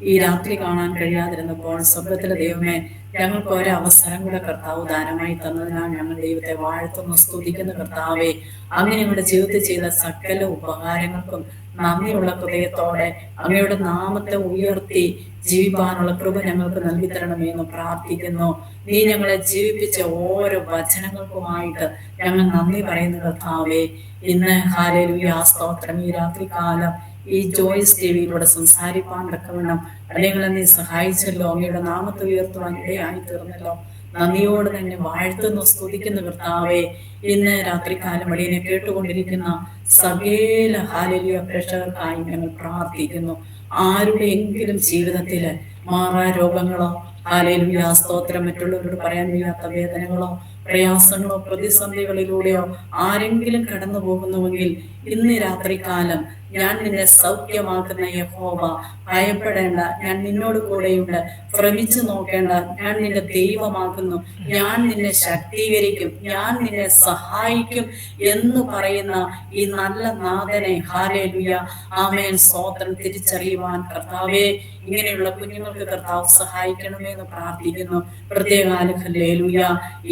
ഈ രാത്രി കാണാൻ കഴിയാതിരുന്നപ്പോൾ സ്വർഗ്ഗത്തിലെ ദൈവമേ, ഞങ്ങൾക്ക് ഒരവസരം കൂടെ കർത്താവ് ദാനമായി തന്നതിനാൽ ഞങ്ങൾ ദൈവത്തെ വാഴ്ത്തുന്നു, സ്തുതിക്കുന്ന കർത്താവേ. അങ്ങനെ ഞങ്ങളുടെ ജീവിതത്തിൽ ചെയ്ത സകല ഉപകാരങ്ങൾക്കും നന്ദിയുള്ള ഹൃദയത്തോടെ അങ്ങയുടെ നാമത്തെ ഉയർത്തി ജീവിക്കാനുള്ള കൃപ ഞങ്ങൾക്ക് നൽകി തരണമേ എന്ന് പ്രാർത്ഥിക്കുന്നു. നീ ഞങ്ങളെ ജീവിപ്പിച്ച ഓരോ വചനങ്ങൾക്കുമായിട്ട് ഞങ്ങൾ നന്ദി പറയുന്ന കർത്താവേ. ഇന്ന് ഹല്ലേലൂയ സ്തോത്രം. ഈ രാത്രി കാലം ഈ ജോയ്സ് ടിവിയിലൂടെ സംസാരിപ്പാൻ തക്കവണ്ണം അടിയങ്ങളെ നീ സഹായിച്ചല്ലോ. അങ്ങയുടെ നാമത്തെ ഉയർത്തുവാൻ ഇടയായി തീർന്നല്ലോ. നന്ദിയോട് തന്നെ വാഴ്ത്തുന്നു, സ്തുതിക്കുന്ന കർത്താവേ. ഇന്ന് രാത്രികാലം അടിയനെ കേട്ടുകൊണ്ടിരിക്കുന്ന സകല ഹല്ലേലൂയ പ്രേക്ഷകർക്കായി ഞങ്ങൾ പ്രാർത്ഥിക്കുന്നു. ആരുടെയെങ്കിലും ജീവിതത്തില് മാറാ രോഗങ്ങളോ ഹല്ലേലൂയ സ്തോത്രം, മറ്റുള്ളവരോട് പറയാൻ വയ്യാത്ത വേദനകളോ പ്രയാസങ്ങളോ പ്രതിസന്ധികളിലൂടെയോ ആരെങ്കിലും കടന്നു പോകുന്നുവെങ്കിൽ ഇന്ന് രാത്രികാലം ഞാൻ നിന്നെ സൗഖ്യമാക്കുന്ന യഹോവ, ഭയപ്പെടേണ്ട, ഞാൻ നിന്നോട് കൂടെയുണ്ട്, ഭ്രമിച്ചു നോക്കേണ്ട, ഞാൻ നിന്റെ ദൈവമാകുന്നു, ഞാൻ നിന്നെ ശക്തീകരിക്കും, ഞാൻ നിന്നെ സഹായിക്കും എന്ന് പറയുന്ന ഈ നല്ല നാഥനെ ഹല്ലേലൂയ ആമേൻ സ്തോത്രം തിരിച്ചറിയുവാൻ കർത്താവേ ഇങ്ങനെയുള്ള കുഞ്ഞുങ്ങൾക്ക് കർത്താവ് സഹായിക്കണമേ എന്ന് പ്രാർത്ഥിക്കുന്നു. പ്രത്യേക ഹല്ലേലൂയ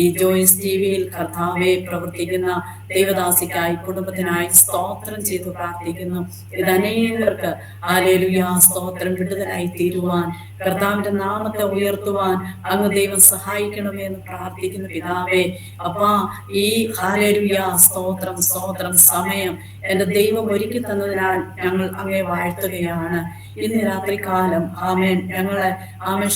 ഈ ജോയ്സ് ടിവിയിൽ കർത്താവെ പ്രവർത്തിക്കുന്ന ദൈവദാസിക്കായി കുടുംബത്തിനായി സ്തോത്രം ചെയ്ത് പ്രാർത്ഥിക്കുന്നു. ഇത് അനേകർക്ക് ഹല്ലേലൂയ സ്തോത്രം വിടുതലായി തീരുവാൻ കർത്താവിന്റെ നാമത്തെ ഉയർത്തുവാൻ അങ്ങ് ദൈവം സഹായിക്കണമേ എന്ന് പ്രാർത്ഥിക്കുന്നു പിതാവേ. അപ്പാ ഈ ഹല്ലേലൂയ സ്തോത്രം സ്തോത്രം സമയം എന്റെ ദൈവം ഒരുക്കി തന്നതിനാൽ ഞങ്ങൾ അങ്ങേ വാഴ്ത്തുകയാണ്. ഇന്ന് രാത്രി കാലം ആമേൻ ഞങ്ങളെ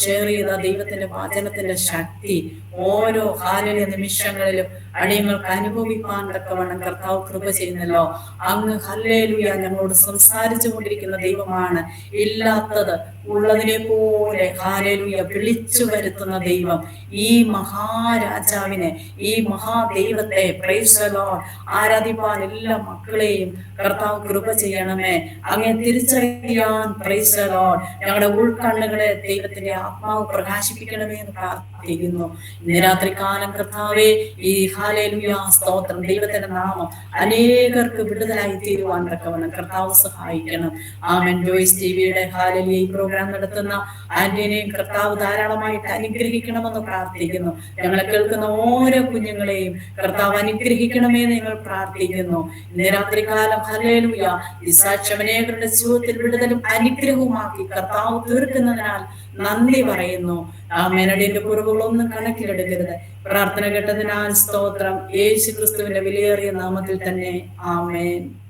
ഷെയർ ചെയ്ത ദൈവത്തിന്റെ വചനത്തിന്റെ ശക്തി ഓരോ ഹാലലിയ നിമിഷങ്ങളിലും അടിയങ്ങൾക്ക് അനുഭവിപ്പാൻ തക്കവണ്ണം കർത്താവ് കൃപ ചെയ്യുന്നല്ലോ. അങ്ങ് ഹല്ലേലൂയ ഞങ്ങളോട് സംസാരിച്ചു കൊണ്ടിരിക്കുന്ന ദൈവമാണ്. ഇല്ലാത്തത് ഉള്ളതിനെ പോലെ ഹാലലൂയ വിളിച്ചു വരുത്തുന്ന ദൈവം. ഈ മഹാരാജാവിനെ, ഈ മഹാദൈവത്തെ പ്രൈസ് ദി ലോർഡ് ആരാധിപ്പാൻ എല്ലാ മക്കളെയും കർത്താവ് കൃപ ചെയ്യണമേ. അങ്ങേ തിരിച്ചറിയാൻ പ്രൈസ് ദി ലോർഡ് ഞങ്ങളുടെ ഉൾക്കണ്ണുകളെ ദൈവത്തിന്റെ ആത്മാവ് പ്രകാശിപ്പിക്കണമേ എന്ന് പ്രാർത്ഥിക്കുന്നു. ഇന്ന് രാത്രി കാലം കർത്താവേ, ഈ ഹാലേലൂയ സ്തോത്രം, ദൈവത്തിന്റെ നാമം അനേകർക്ക് വിടുതലായി തീരുവാൻ തക്കവണ്ണം കർത്താവ് സഹായിക്കണം. ആമേൻ. ജോയ്സ് ടിവിയുടെ ഹാലേലൂയ ഈ പ്രോഗ്രാം നടത്തുന്ന ആന്റണിയെയും കർത്താവ് ധാരാളമായിട്ട് അനുഗ്രഹിക്കണമെന്ന് പ്രാർത്ഥിക്കുന്നു. ഞങ്ങളെ കേൾക്കുന്ന ഓരോ കുഞ്ഞുങ്ങളെയും കർത്താവ് അനുഗ്രഹിക്കണമെന്ന് ഞങ്ങൾ പ്രാർത്ഥിക്കുന്നു. ഇന്ന് രാത്രി കാലം ഹല്ലേലൂയ ഈ സാക്ഷ്യം അനേകരുടെ ജീവിതത്തിൽ വിടുതലും അനുഗ്രഹവുമാക്കി കർത്താവ് തീർക്കുന്നതിനാൽ നന്ദി പറയുന്നു. ആമേൻ. അടിയന്റെ കുറവുകളൊന്നും കണക്കിലെടുക്കരുത്. പ്രാർത്ഥന കേട്ടതിനാൽ സ്തോത്രം. യേശു ക്രിസ്തുവിന്റെ വിലയേറിയ നാമത്തിൽ തന്നെ ആമേൻ.